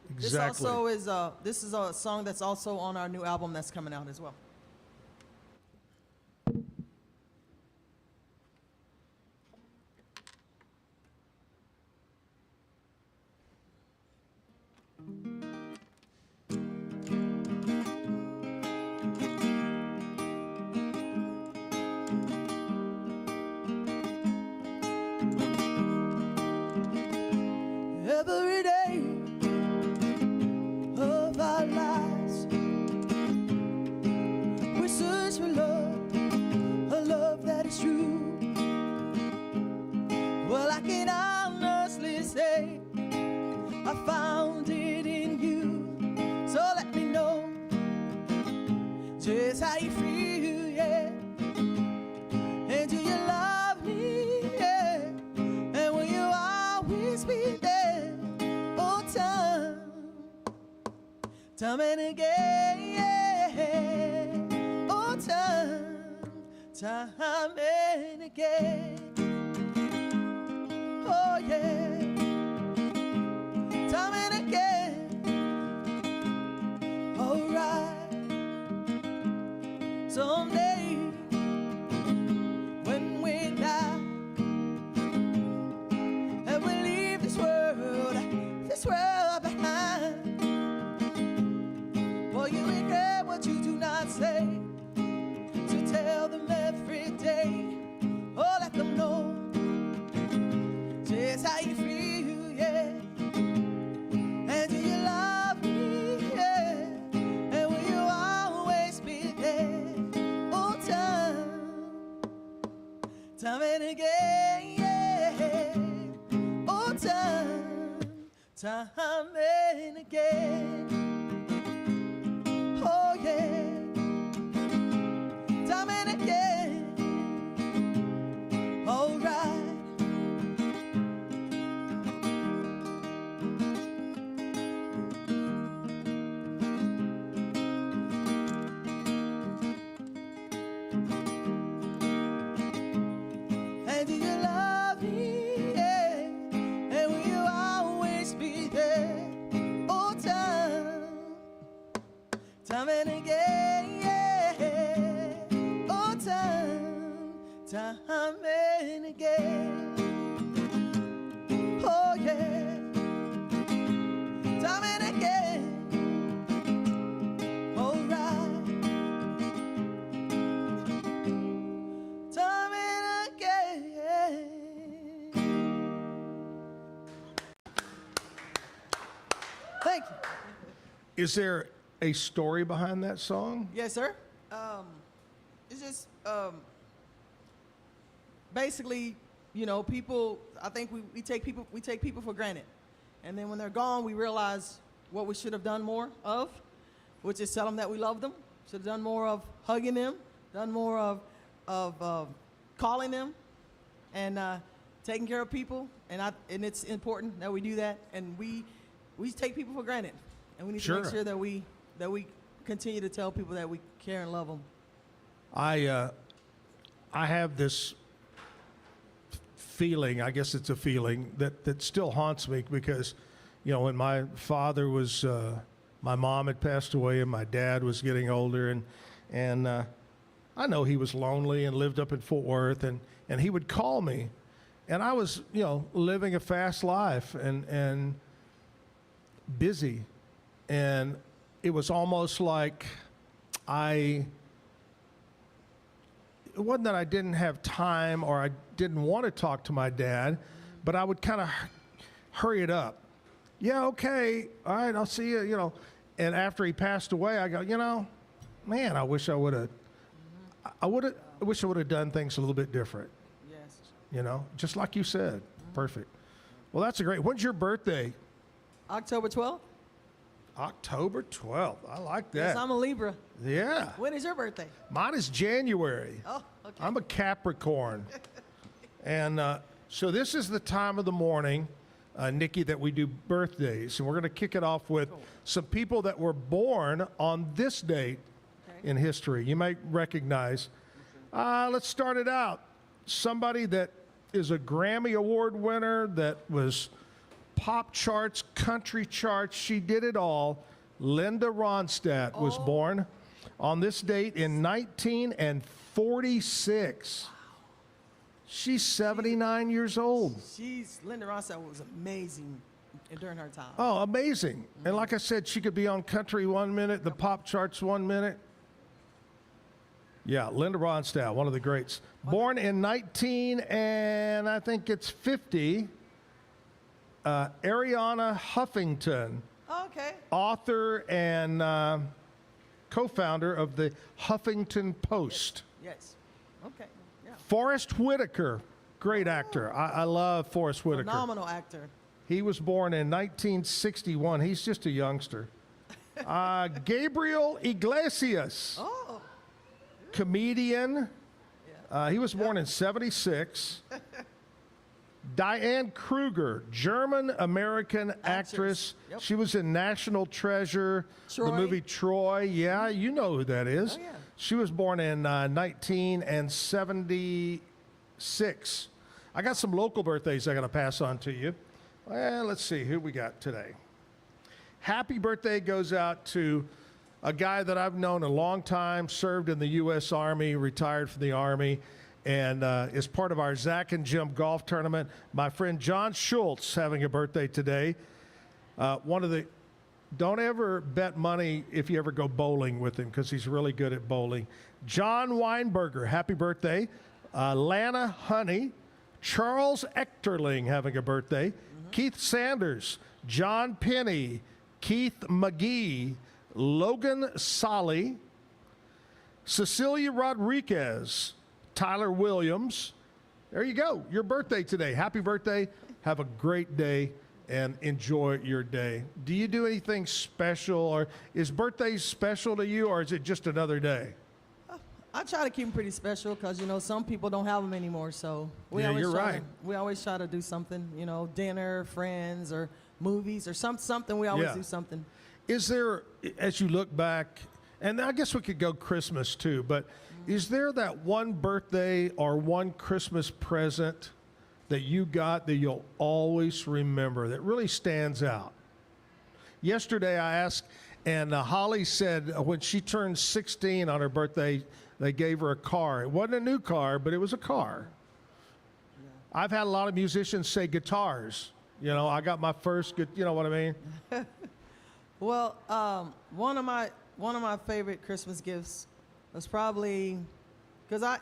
Exactly. This is a song that's also on our new album that's coming out as well. Every day of our lives, we search for love, a love that is true. Well, I can honestly say I found it in you. So let me know just how you feel, yeah. And do you love me, yeah? And time and again. Oh, time and again. Oh, yeah, time and again. All right, someday when we die and we leave this world behind, will you regret what you do not say? So tell them every day, oh, let them know just how you feel, yeah. And do you love me, yeah? And will you always be there? Oh, time and again, yeah. Oh, time and again. Oh, yeah, time and again. All right. And do you love me? Yeah. And will you always be there? Oh, time and again, yeah. Oh, time and again. Oh, yeah, time and again. All right, time and again. Thank you. Is there a story behind that song? Yes, sir. It's just basically, you know, people. I think we take people for granted, and then when they're gone, we realize what we should have done more of, which is tell them that we love them. Should have done more of hugging them, done more of calling them, and taking care of people. And it's important that we do that. And we take people for granted, and we need to make sure that we continue to tell people that we care and love them. I have this feeling, I guess it's a feeling, that still haunts me because, you know, when my father was, my mom had passed away and my dad was getting older, and I know he was lonely and lived up in Fort Worth, and he would call me, and I was, you know, living a fast life and busy, and it was almost like it wasn't that I didn't have time or I didn't want to talk to my dad, but I would kind of hurry it up. Yeah, okay, all right, I'll see you, you know. And after he passed away, I go, you know, man, I wish I would have done things a little bit different. Yes. You know, just like you said. Perfect. Well, that's a great. When's your birthday? October 12th. October 12th. I like that. Yes, I'm a Libra. Yeah. When is your birthday? Mine is January. Oh, okay. I'm a Capricorn. And so this is the time of the morning, Nikki, that we do birthdays. And we're going to kick it off with some people that were born on this date in history. You might recognize. Let's start it out. Somebody that is a Grammy Award winner, that was pop charts, country charts. She did it all. Linda Ronstadt was born on this date in 1946. Wow. She's 79 years old. Linda Ronstadt was amazing during her time. Oh, amazing. And like I said, she could be on country 1 minute, the pop charts 1 minute. Yeah, Linda Ronstadt, one of the greats. Born in 1950. Ariana Huffington, author and co-founder of the Huffington Post. Yes. Okay. Yeah. Forrest Whitaker, great actor. I love Forrest Whitaker. Phenomenal actor. He was born in 1961. He's just a youngster. Gabriel Iglesias, comedian. He was born in 76. Diane Kruger, German-American actress. Yep. She was in National Treasure, the Troy. movie Troy. Yeah, you know who that is. Oh, yeah. She was born in 1976. I got some local birthdays I got to pass on to you. Well, let's see who we got today. Happy birthday goes out to a guy that I've known a long time, served in the U.S. Army, retired from the Army, and is part of our Zach and Jim golf tournament. My friend John Schultz having a birthday today. Don't ever bet money if you ever go bowling with him because he's really good at bowling. John Weinberger, happy birthday. Lana Honey. Charles Echterling having a birthday. Keith Sanders. John Penny. Keith McGee. Logan Solly. Cecilia Rodriguez. Tyler Williams. There you go. Your birthday today. Happy birthday. Have a great day and enjoy your day. Do you do anything special, or is birthdays special to you, or is it just another day? I try to keep them pretty special because, some people don't have them anymore. So we always try to do something, dinner, friends, or movies, or something. We always do something. Is there, as you look back, and I guess we could go Christmas too, but is there that one birthday or one Christmas present that you got that you'll always remember that really stands out? Yesterday I asked, and Holly said when she turned 16 on her birthday, they gave her a car. It wasn't a new car, but it was a car. Yeah. I've had a lot of musicians say guitars. I got my first, you know what I mean? Well, one of my favorite Christmas gifts was probably, because I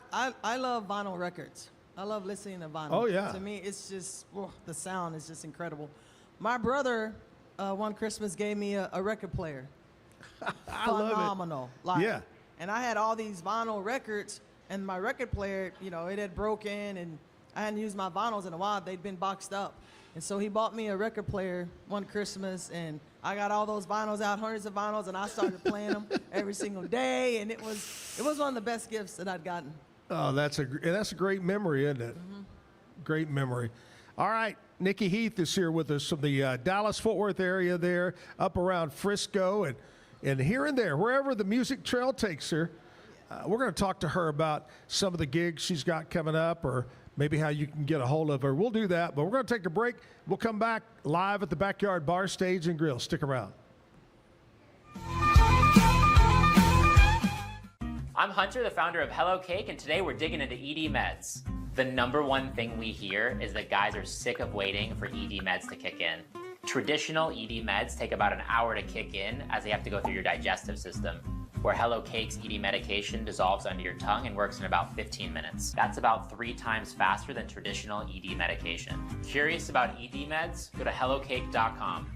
love vinyl records. I love listening to vinyl. Oh, yeah. To me, it's just, the sound is just incredible. My brother, one Christmas, gave me a record player. Phenomenal. Yeah. And I had all these vinyl records, and my record player, it had broken, and I hadn't used my vinyls in a while. They'd been boxed up. And so he bought me a record player one Christmas, and I got all those vinyls out, hundreds of vinyls, and I started playing them every single day, and it was one of the best gifts that I'd gotten. Oh, that's a great memory, isn't it? Mm-hmm. Great memory. All right, Nikki Heath is here with us from the Dallas-Fort Worth area there, up around Frisco, and here and there, wherever the music trail takes her. We're going to talk to her about some of the gigs she's got coming up, or maybe how you can get a hold of her. We'll do that, but we're going to take a break. We'll come back live at the Backyard Bar, Stage, and Grill. Stick around. I'm Hunter, the founder of Hello Cake, and today we're digging into ED meds. The number one thing we hear is that guys are sick of waiting for ED meds to kick in. Traditional ED meds take about an hour to kick in as they have to go through your digestive system, where Hello Cake's ED medication dissolves under your tongue and works in about 15 minutes. That's about 3 times faster than traditional ED medication. Curious about ED meds? Go to hellocake.com.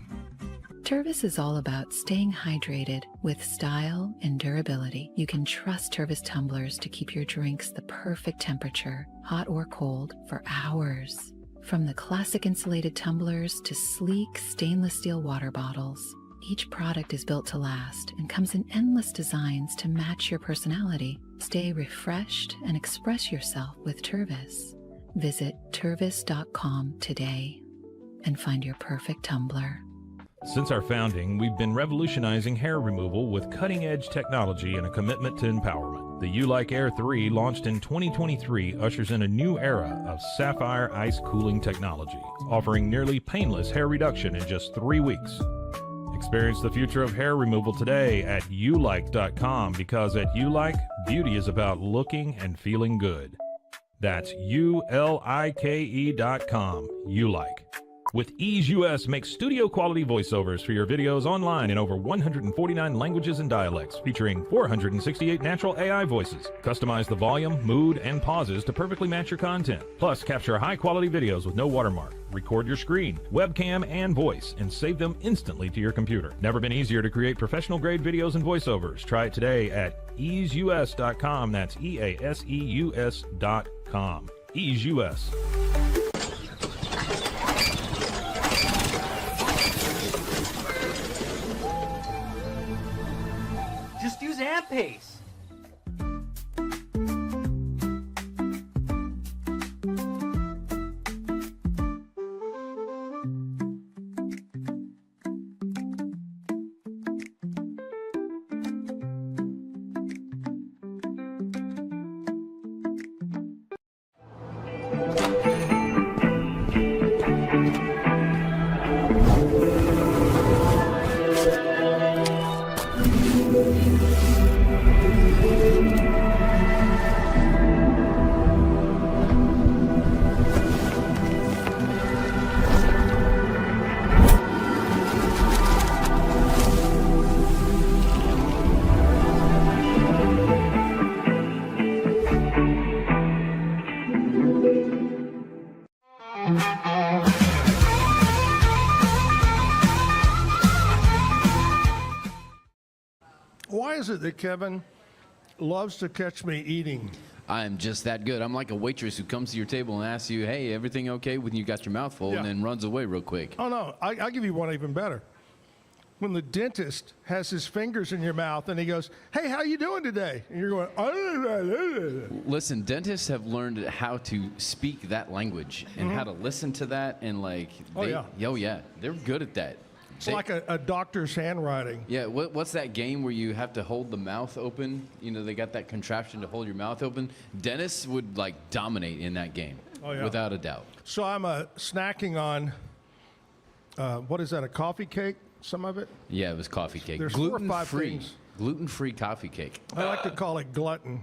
Tervis is all about staying hydrated with style and durability. You can trust Tervis tumblers to keep your drinks the perfect temperature, hot or cold, for hours. From the classic insulated tumblers to sleek stainless steel water bottles, each product is built to last and comes in endless designs to match your personality. Stay refreshed and express yourself with Tervis. Visit tervis.com today and find your perfect tumbler. Since our founding, we've been revolutionizing hair removal with cutting-edge technology and a commitment to empowerment. The U-Like Air 3, launched in 2023, ushers in a new era of sapphire ice cooling technology, offering nearly painless hair reduction in just 3 weeks. Experience the future of hair removal today at ulike.com, because at U-Like, beauty is about looking and feeling good. That's ulike.com. U-Like. With Ease US, make studio-quality voiceovers for your videos online in over 149 languages and dialects, featuring 468 natural AI voices. Customize the volume, mood, and pauses to perfectly match your content. Plus, capture high-quality videos with no watermark. Record your screen, webcam, and voice, and save them instantly to your computer. Never been easier to create professional-grade videos and voiceovers. Try it today at easeus.com. That's EASEUS.com. Ease US. Just use AMP-Pace. Why is it that Kevin loves to catch me eating? I'm just that good. I'm like a waitress who comes to your table and asks you, hey, everything okay when you got your mouth full, Yeah. and then runs away real quick. Oh, no. I'll give you one even better. When the dentist has his fingers in your mouth and he goes, hey, how you doing today? And you're going, Listen, dentists have learned how to speak that language and how to listen to that, and like, Oh, yeah. Oh, yeah. They're good at that. It's like a doctor's handwriting. Yeah, what's that game where you have to hold the mouth open? You know, they got that contraption to hold your mouth open. Dentists would like dominate in that game, Oh, yeah. without a doubt. So I'm snacking on, what is that, a coffee cake? Some of it? Yeah, it was coffee cake. There's 4 or 5 Gluten-free. things. Gluten-free coffee cake. I like to call it glutton.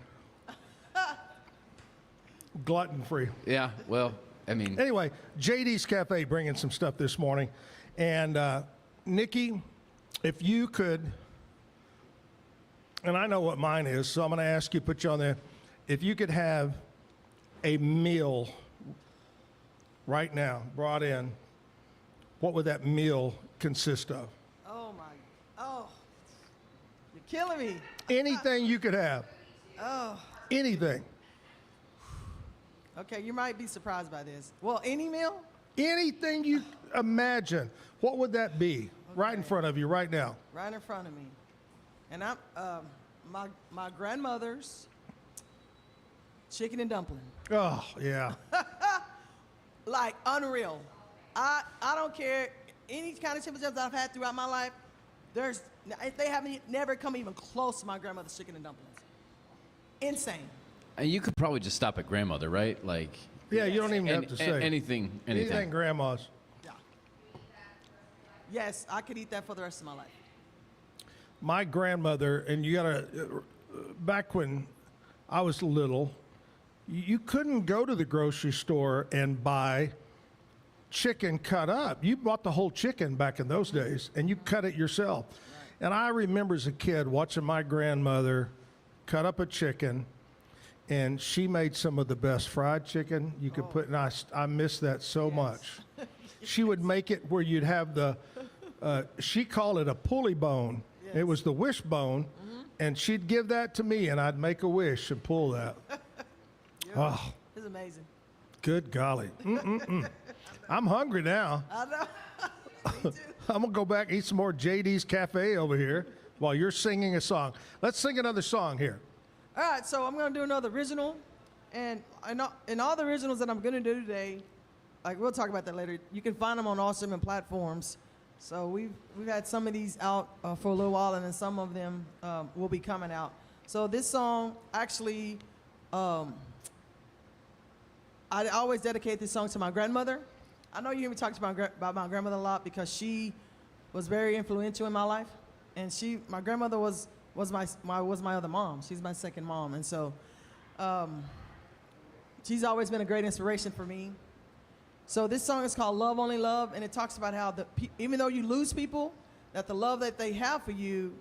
Glutton-free. Yeah, well, I mean. Anyway, JD's Cafe bringing some stuff this morning. And Nikki, if you could, and I know what mine is, so I'm going to ask you, put you on there. If you could have a meal right now brought in, what would that meal consist of? Oh, you're killing me. Anything you could have. Oh, Anything. okay, you might be surprised by this. Well, any meal? Anything you imagine. What would that be? Right in front of you right now. Right in front of me. And I'm my grandmother's chicken and dumpling. Oh, yeah. Like unreal. I don't care any kind of temperatures that I've had throughout my life. They haven't never come even close to my grandmother's chicken and dumplings. Insane. And you could probably just stop at grandmother, right? Like. Yeah, you don't even have to say. Anything. Anything grandma's. Yes, I could eat that for the rest of my life. My grandmother, and you gotta, back when I was little, you couldn't go to the grocery store and buy chicken cut up. You bought the whole chicken back in those days, and you cut it yourself. And I remember as a kid watching my grandmother cut up a chicken, and she made some of the best fried chicken you could put, and I miss that so much. She would make it where you'd have the, she called it a pulley bone. It was the wishbone, and she'd give that to me, and I'd make a wish and pull that. Oh, It's amazing. good golly. I'm hungry now. I know. I'm going to go back and eat some more JD's Cafe over here while you're singing a song. Let's sing another song here. All right, so I'm going to do another original. And all the originals that I'm going to do today, like we'll talk about that later. You can find them on all streaming platforms. So we've had some of these out for a little while, and then some of them will be coming out. So this song, actually, I always dedicate this song to my grandmother. I know you hear me talk about my grandmother a lot because she was very influential in my life, and my grandmother was my other mom. She's my second mom, and so she's always been a great inspiration for me. So this song is called "Love Only Love," and it talks about how even though you lose people, that the love that they have for you,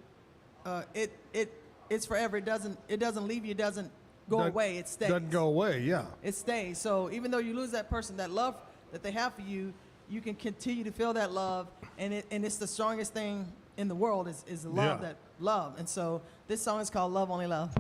it's forever. It doesn't leave you. It doesn't go away. It stays. Doesn't go away, yeah. It stays. So even though you lose that person, that love that they have for you, you can continue to feel that love, and it's the strongest thing in the world is the love, Yeah. that love. And so this song is called "Love Only Love."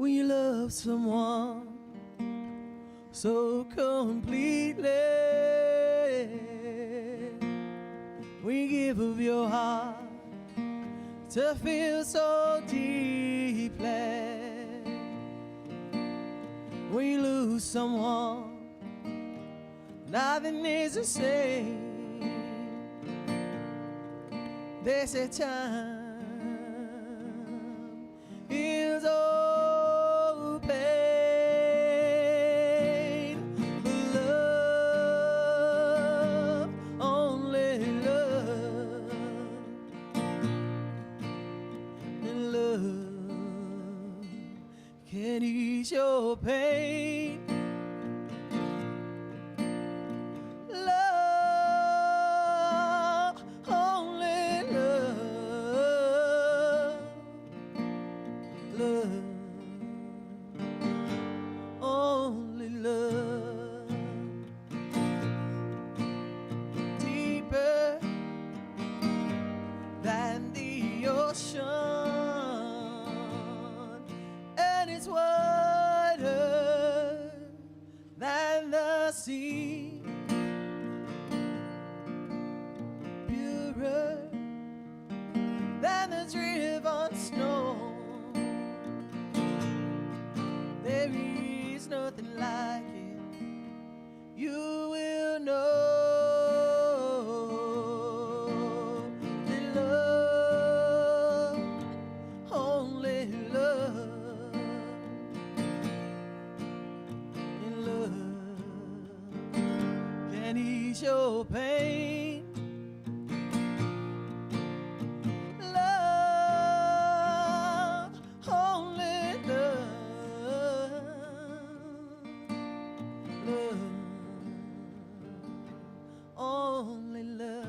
when you love someone so completely, when you give of your heart to feel so deeply, when you lose someone, nothing is the same. They say time is all pain, but love, only love, and love can ease your pain. Love, only love, love, only love, deeper than the ocean, and it's wider than the sea, purer than the driven snow. There is nothing like it, you will know. That love, only love, and love can ease your pain. Love, only love, love, only love.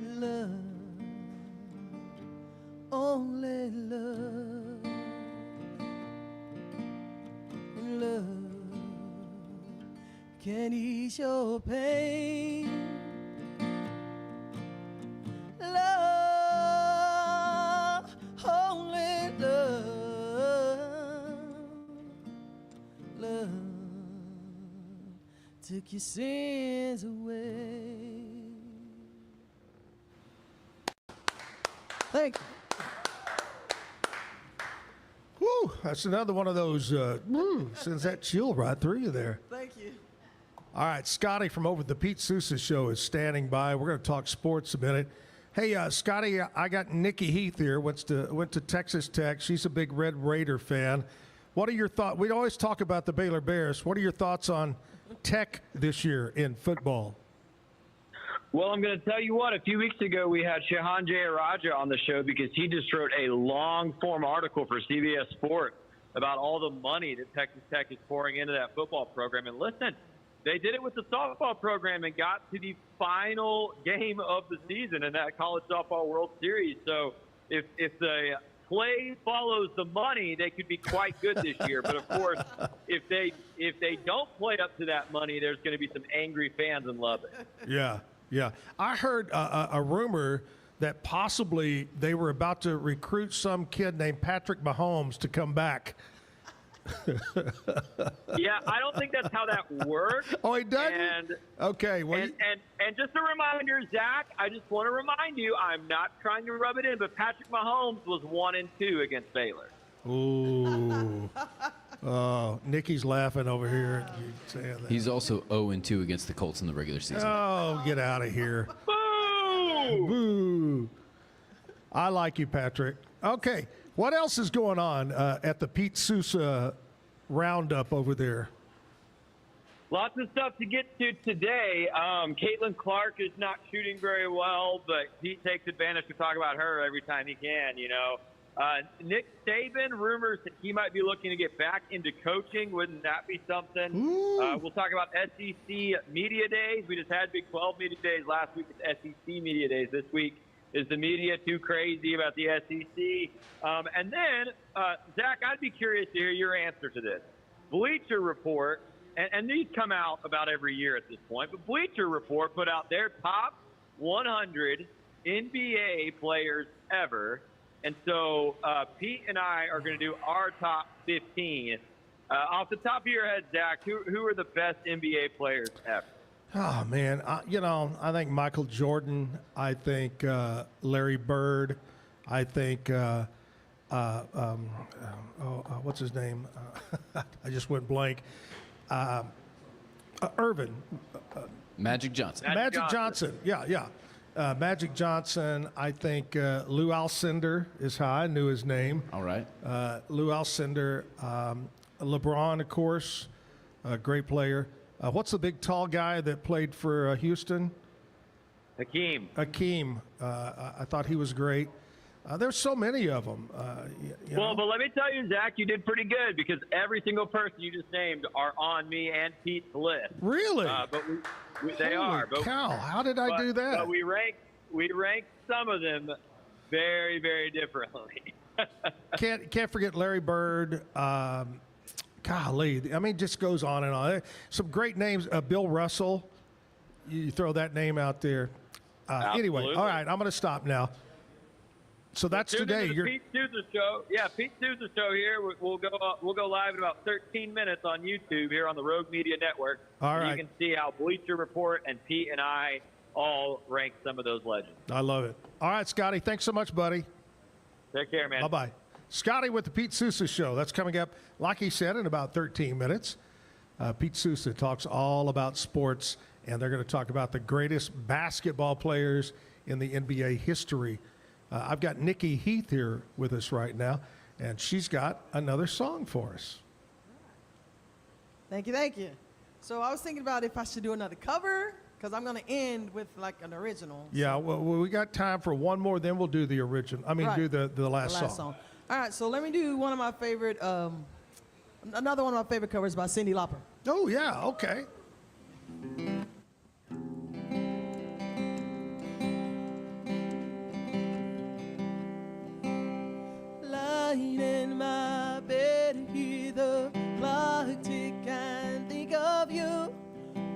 Love, only love, and love can ease your pain. Love, only love, love took your sins away. Thank you. Woo, that's another one of those, sends that chill right through you there. Thank you. All right, Scotty from over at the Pete Sousa Show is standing by. We're going to talk sports a minute. Hey, Scotty, I got Nikki Heath here, went to Texas Tech. She's a big Red Raider fan. What are your thoughts? We always talk about the Baylor Bears. What are your thoughts on Tech this year in football? Well, I'm going to tell you what. A few weeks ago, we had Shehan Jayaraja on the show because he just wrote a long-form article for CBS Sports about all the money that Texas Tech is pouring into that football program. And listen, they did it with the softball program and got to the final game of the season in that College Softball World Series. So if the play follows the money, they could be quite good this year. But, of course, if they don't play up to that money, there's going to be some angry fans in Lubbock. Yeah. Yeah, I heard a rumor that possibly they were about to recruit some kid named Patrick Mahomes to come back. Yeah, I don't think that's how that works. Oh, it doesn't? Okay. Well, and just a reminder, Zach, I just want to remind you, I'm not trying to rub it in, but Patrick Mahomes was 1-2 against Baylor. Ooh. Oh, Nikki's laughing over here. Saying that. He's also 0-2 against the Colts in the regular season. Oh, get out of here. Boo! Boo. I like you, Patrick. Okay, what else is going on at the Pete Sousa roundup over there? Lots of stuff to get to today. Caitlin Clark is not shooting very well, but Pete takes advantage to talk about her every time he can, you know. Nick Saban, rumors that he might be looking to get back into coaching. Wouldn't that be something? We'll talk about SEC Media Days. We just had Big 12 Media Days last week. It's SEC Media Days this week. Is the media too crazy about the SEC? And then, Zach, I'd be curious to hear your answer to this. Bleacher Report, and these come out about every year at this point, but Bleacher Report put out their top 100 NBA players ever. And so Pete and I are going to do our top 15. Off the top of your head, Zach, who are the best NBA players ever? Oh, man. I think Michael Jordan. I think Larry Bird. I think, what's his name? I just went blank. Irvin. Magic Johnson. Magic Johnson. Yeah. Magic Johnson. I think Lou Alcindor is how I knew his name. All right. Lou Alcindor. LeBron, of course, a great player. What's the big tall guy that played for Houston? Hakeem. I thought he was great. There's so many of them. But let me tell you, Zach, you did pretty good because every single person you just named are on me and Pete's list. Really? But they are. Holy cow! How did I do that? But we ranked some of them very, very differently. Can't forget Larry Bird. Golly, I mean, just goes on and on. Some great names. Bill Russell. You throw that name out there. Anyway, all right, I'm going to stop now. So that's today. The Pete Souza Show. Yeah, Pete Souza Show here. We'll go live in about 13 minutes on YouTube here on the Rogue Media Network. All right. You can see how Bleacher Report and Pete and I all rank some of those legends. I love it. All right, Scotty. Thanks so much, buddy. Take care, man. Bye-bye. Scotty with the Pete Souza Show. That's coming up, like he said, in about 13 minutes. Pete Souza talks all about sports, and they're going to talk about the greatest basketball players in the NBA history. I've got Nikki Heath here with us right now, and she's got another song for us. Thank you. So I was thinking about if I should do another cover, because I'm going to end with like an original. Yeah, well, we got time for one more, then we'll do the original. Do the last song. All right, so let me do one of my favorite, another one of my favorite covers by Cyndi Lauper. Oh, yeah, okay. Lying in my bed, hear the clock tick and think of you.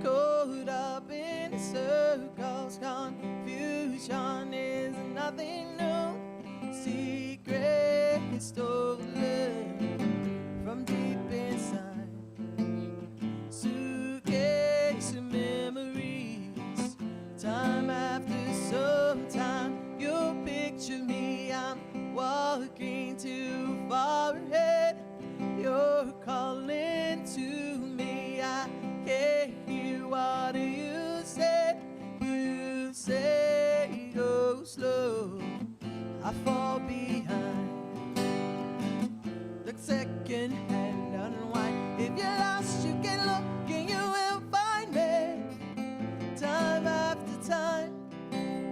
Caught up in circles, confusion is nothing new. Secret stolen from deep inside. Suitcase of memories. Time after some time, you picture me. I'm walking too far ahead. You're calling to me. I can't hear what you said. You say go slow. I fall behind. Look second hand, unwind. If you're lost, you can look and you will find me. Time after time.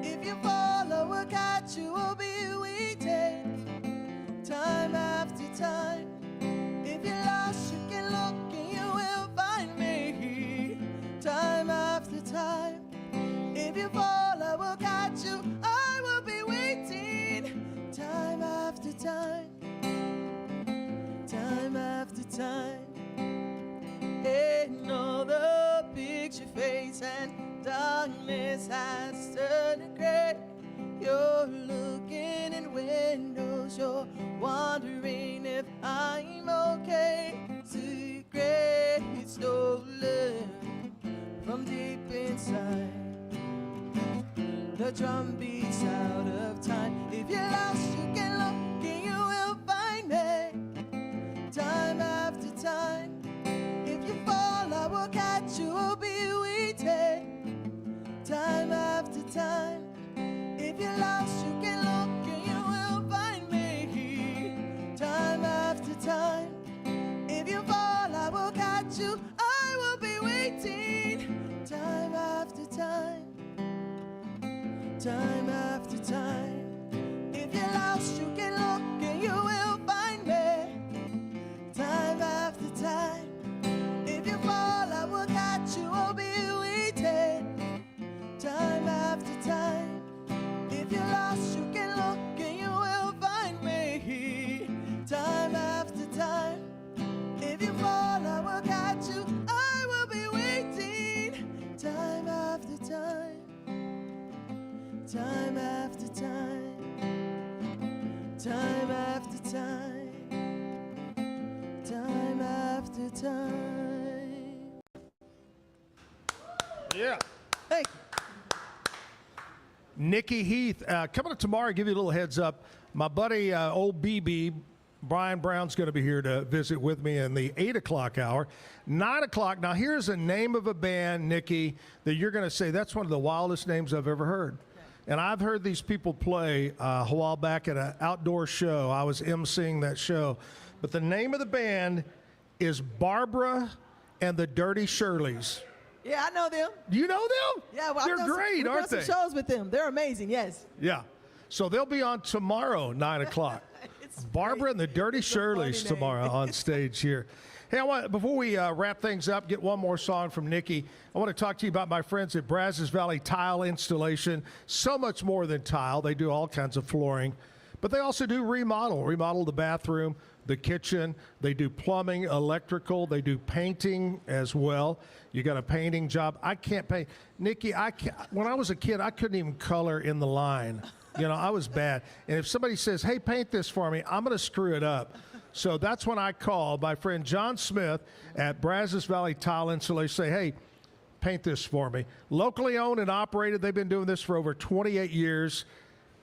If you follow a catch, you will be waiting. Time after time. If you're lost, you can look and you will find me. Time after time. If you fall, I will catch you. I will be waiting. Time after time. Time after time. Another picture face and darkness has turned to gray. You're looking in windows. You're wondering if I'm okay. Secret stolen from deep inside. The drum beats out of time. If you're lost, you can look and you will find me. Time after time. If you fall, I will catch you. I'll be waiting. Time after time. If you're lost, you can look and you will find me. Time after time. If you fall, I will catch you. I will be waiting. time after time. If you're lost, you can look and you will find me. Time after time. If you fall, I will catch you. I'll be waiting. Time after time. If you're lost, you can look and you will find me. Time after time. If you fall, I will catch you. I will be waiting. Time after time. Time after time. Time after time. Time after time. Yeah. Hey. Nikki Heath, coming up tomorrow, give you a little heads up. My buddy, old BB, Brian Brown's going to be here to visit with me in the 8 o'clock hour. 9 o'clock, now here's a name of a band, Nikki, that you're going to say, that's one of the wildest names I've ever heard. And I've heard these people play a while back at an outdoor show. I was emceeing that show. But the name of the band is Barbara and the Dirty Shirleys. Yeah, I know them. You know them? Yeah, well, They're great, aren't they? We've done some shows with them. They're amazing, yes. Yeah. So they'll be on tomorrow, 9 o'clock. Barbara and the Dirty Shirleys tomorrow on stage here. Hey, before we wrap things up, get one more song from Nikki. I want to talk to you about my friends at Brazos Valley Tile Installation. So much more than tile. They do all kinds of flooring. But they also do remodel the bathroom, the kitchen. They do plumbing, electrical. They do painting as well. You got a painting job. I can't paint. Nikki, when I was a kid, I couldn't even color in the line. You know, I was bad. And if somebody says, hey, paint this for me, I'm going to screw it up. So that's when I call my friend John Smith at Brazos Valley Tile Installation. Say, hey, paint this for me. Locally owned and operated. They've been doing this for over 28 years.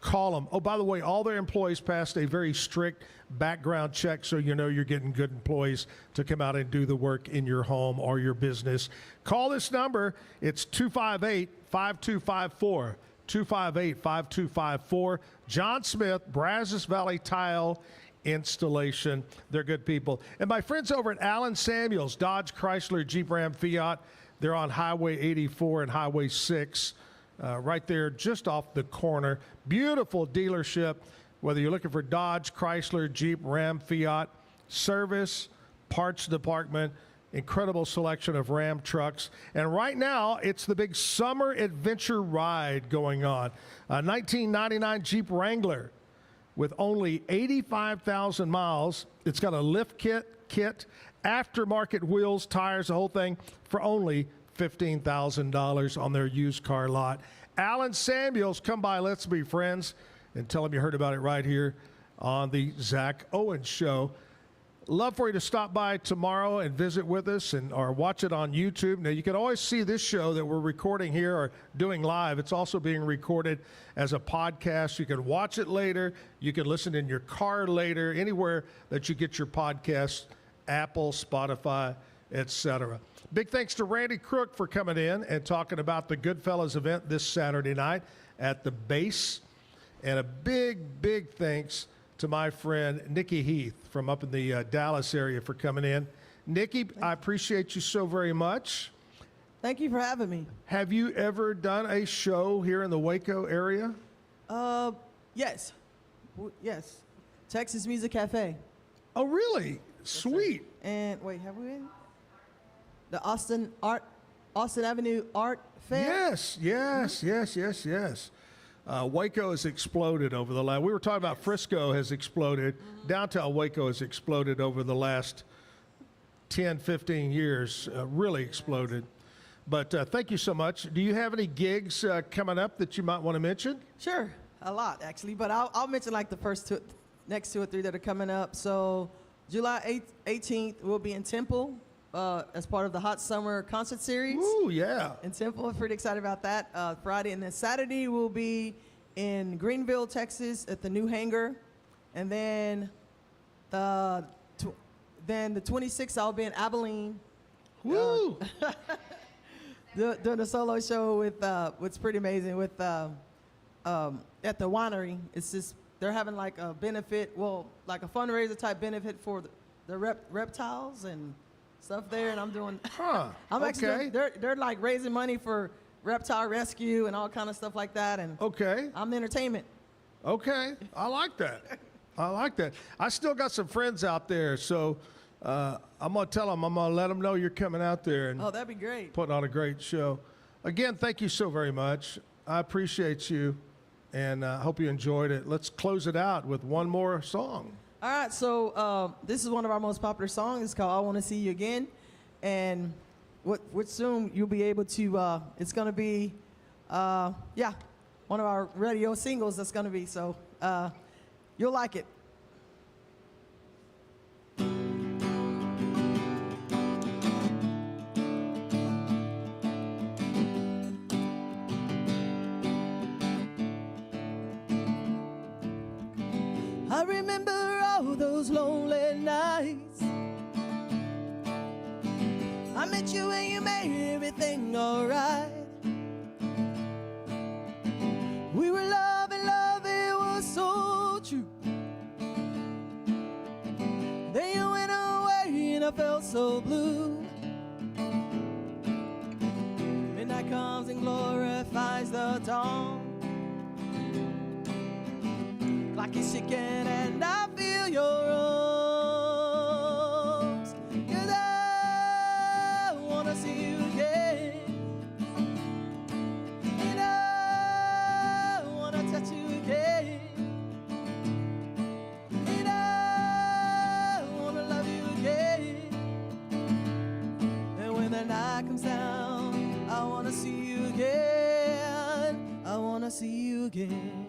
Call them. Oh, by the way, all their employees passed a very strict background check, so you know you're getting good employees to come out and do the work in your home or your business. Call this number. It's 258-5254. 258-5254. John Smith, Brazos Valley Tile Installation. They're good people. And my friends over at Allen Samuels, Dodge, Chrysler, Jeep, Ram, Fiat, they're on Highway 84 and Highway 6, right there just off the corner. Beautiful dealership, whether you're looking for Dodge, Chrysler, Jeep, Ram, Fiat, service, parts department, incredible selection of Ram trucks. And right now, it's the big summer adventure ride going on. 1999 Jeep Wrangler with only 85,000 miles. It's got a lift kit, aftermarket wheels, tires, the whole thing for only $15,000 on their used car lot. Allen Samuels, come by, let's be friends, and tell them you heard about it right here on the Zack Owen Show. Love for you to stop by tomorrow and visit with us or watch it on YouTube. Now, you can always see this show that we're recording here or doing live. It's also being recorded as a podcast. You can watch it later. You can listen in your car later, anywhere that you get your podcasts, Apple, Spotify, etc. Big thanks to Randy Crook for coming in and talking about the Goodfellas event this Saturday night at the base. And a big, big thanks to my friend Nikki Heath from up in the Dallas area for coming in. Nikki, I appreciate you so very much. Thank you for having me. Have you ever done a show here in the Waco area? Yes. Yes. Texas Music Cafe. Oh, really? Sweet. And wait, have we been? The Austin Avenue Art Fair? Yes. Waco has exploded over the last, we were talking about Frisco has exploded. Downtown Waco has exploded over the last 10, 15 years, really exploded. But thank you so much. Do you have any gigs coming up that you might want to mention? Sure, a lot actually, but I'll mention like the next 2 or 3 that are coming up. So July 18th, we'll be in Temple as part of the Hot Summer Concert Series. Ooh, yeah. In Temple, I'm pretty excited about that. Friday, and then Saturday we'll be in Greenville, Texas at the new hangar. And then the 26th, I'll be in Abilene. Woo! Doing a solo show with what's pretty amazing with at the winery. It's just they're having like a benefit, like a fundraiser type benefit for the reptiles and stuff there, and I'm doing. I'm actually they're like raising money for reptile rescue and all kind of stuff like that. And Okay. I'm entertainment. Okay. I like that. I like that. I still got some friends out there, so I'm going to tell them, I'm going to let them know you're coming out there and Oh, that'd be great. putting on a great show. Again, thank you so very much. I appreciate you, and I hope you enjoyed it. Let's close it out with one more song. All right, so this is one of our most popular songs. It's called I Want to See You Again. And what soon you'll be able to, it's going to be, one of our radio singles that's going to be. So you'll like it. I remember all those lonely nights. I met you and you made everything alright. We were loving, love, it was so true. Then you went away and I felt so blue. Midnight comes and glorifies the dawn. Like it's shaking and I feel your arms. 'Cause I wanna see you again. And I wanna touch you again. And I wanna love you again. And when the night comes down, I wanna see you again. I wanna see you again.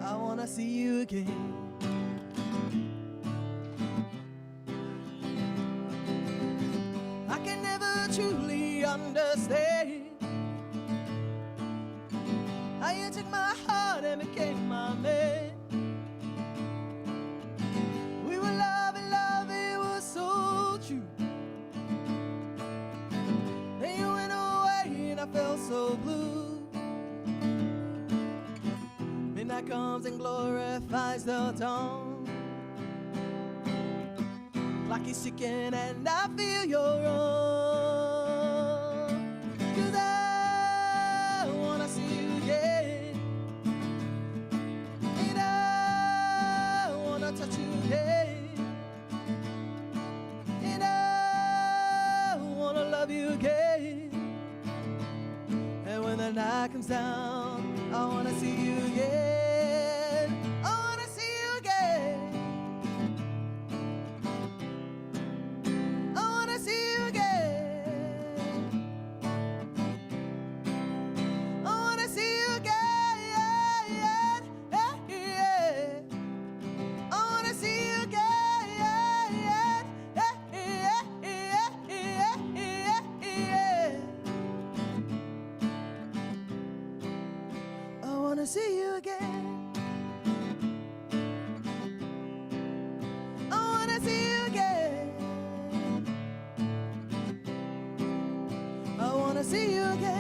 I wanna see you again. I can never truly understand how you took my heart and became my man. We were loving, love, it was so true. Then you went away and I felt so blue. Midnight comes and glorifies the dawn. Like it's shaking and I feel your arm. 'Cause I wanna see you again. And I wanna touch you again. And I wanna love you again. And when the night comes down, I wanna see you again. I wanna see you again. I wanna see you again. I wanna see you again. Yeah, yeah, yeah. I wanna see you again. Yeah, yeah, yeah, yeah, yeah, yeah. I wanna see you again. I wanna see you again. I wanna see you again.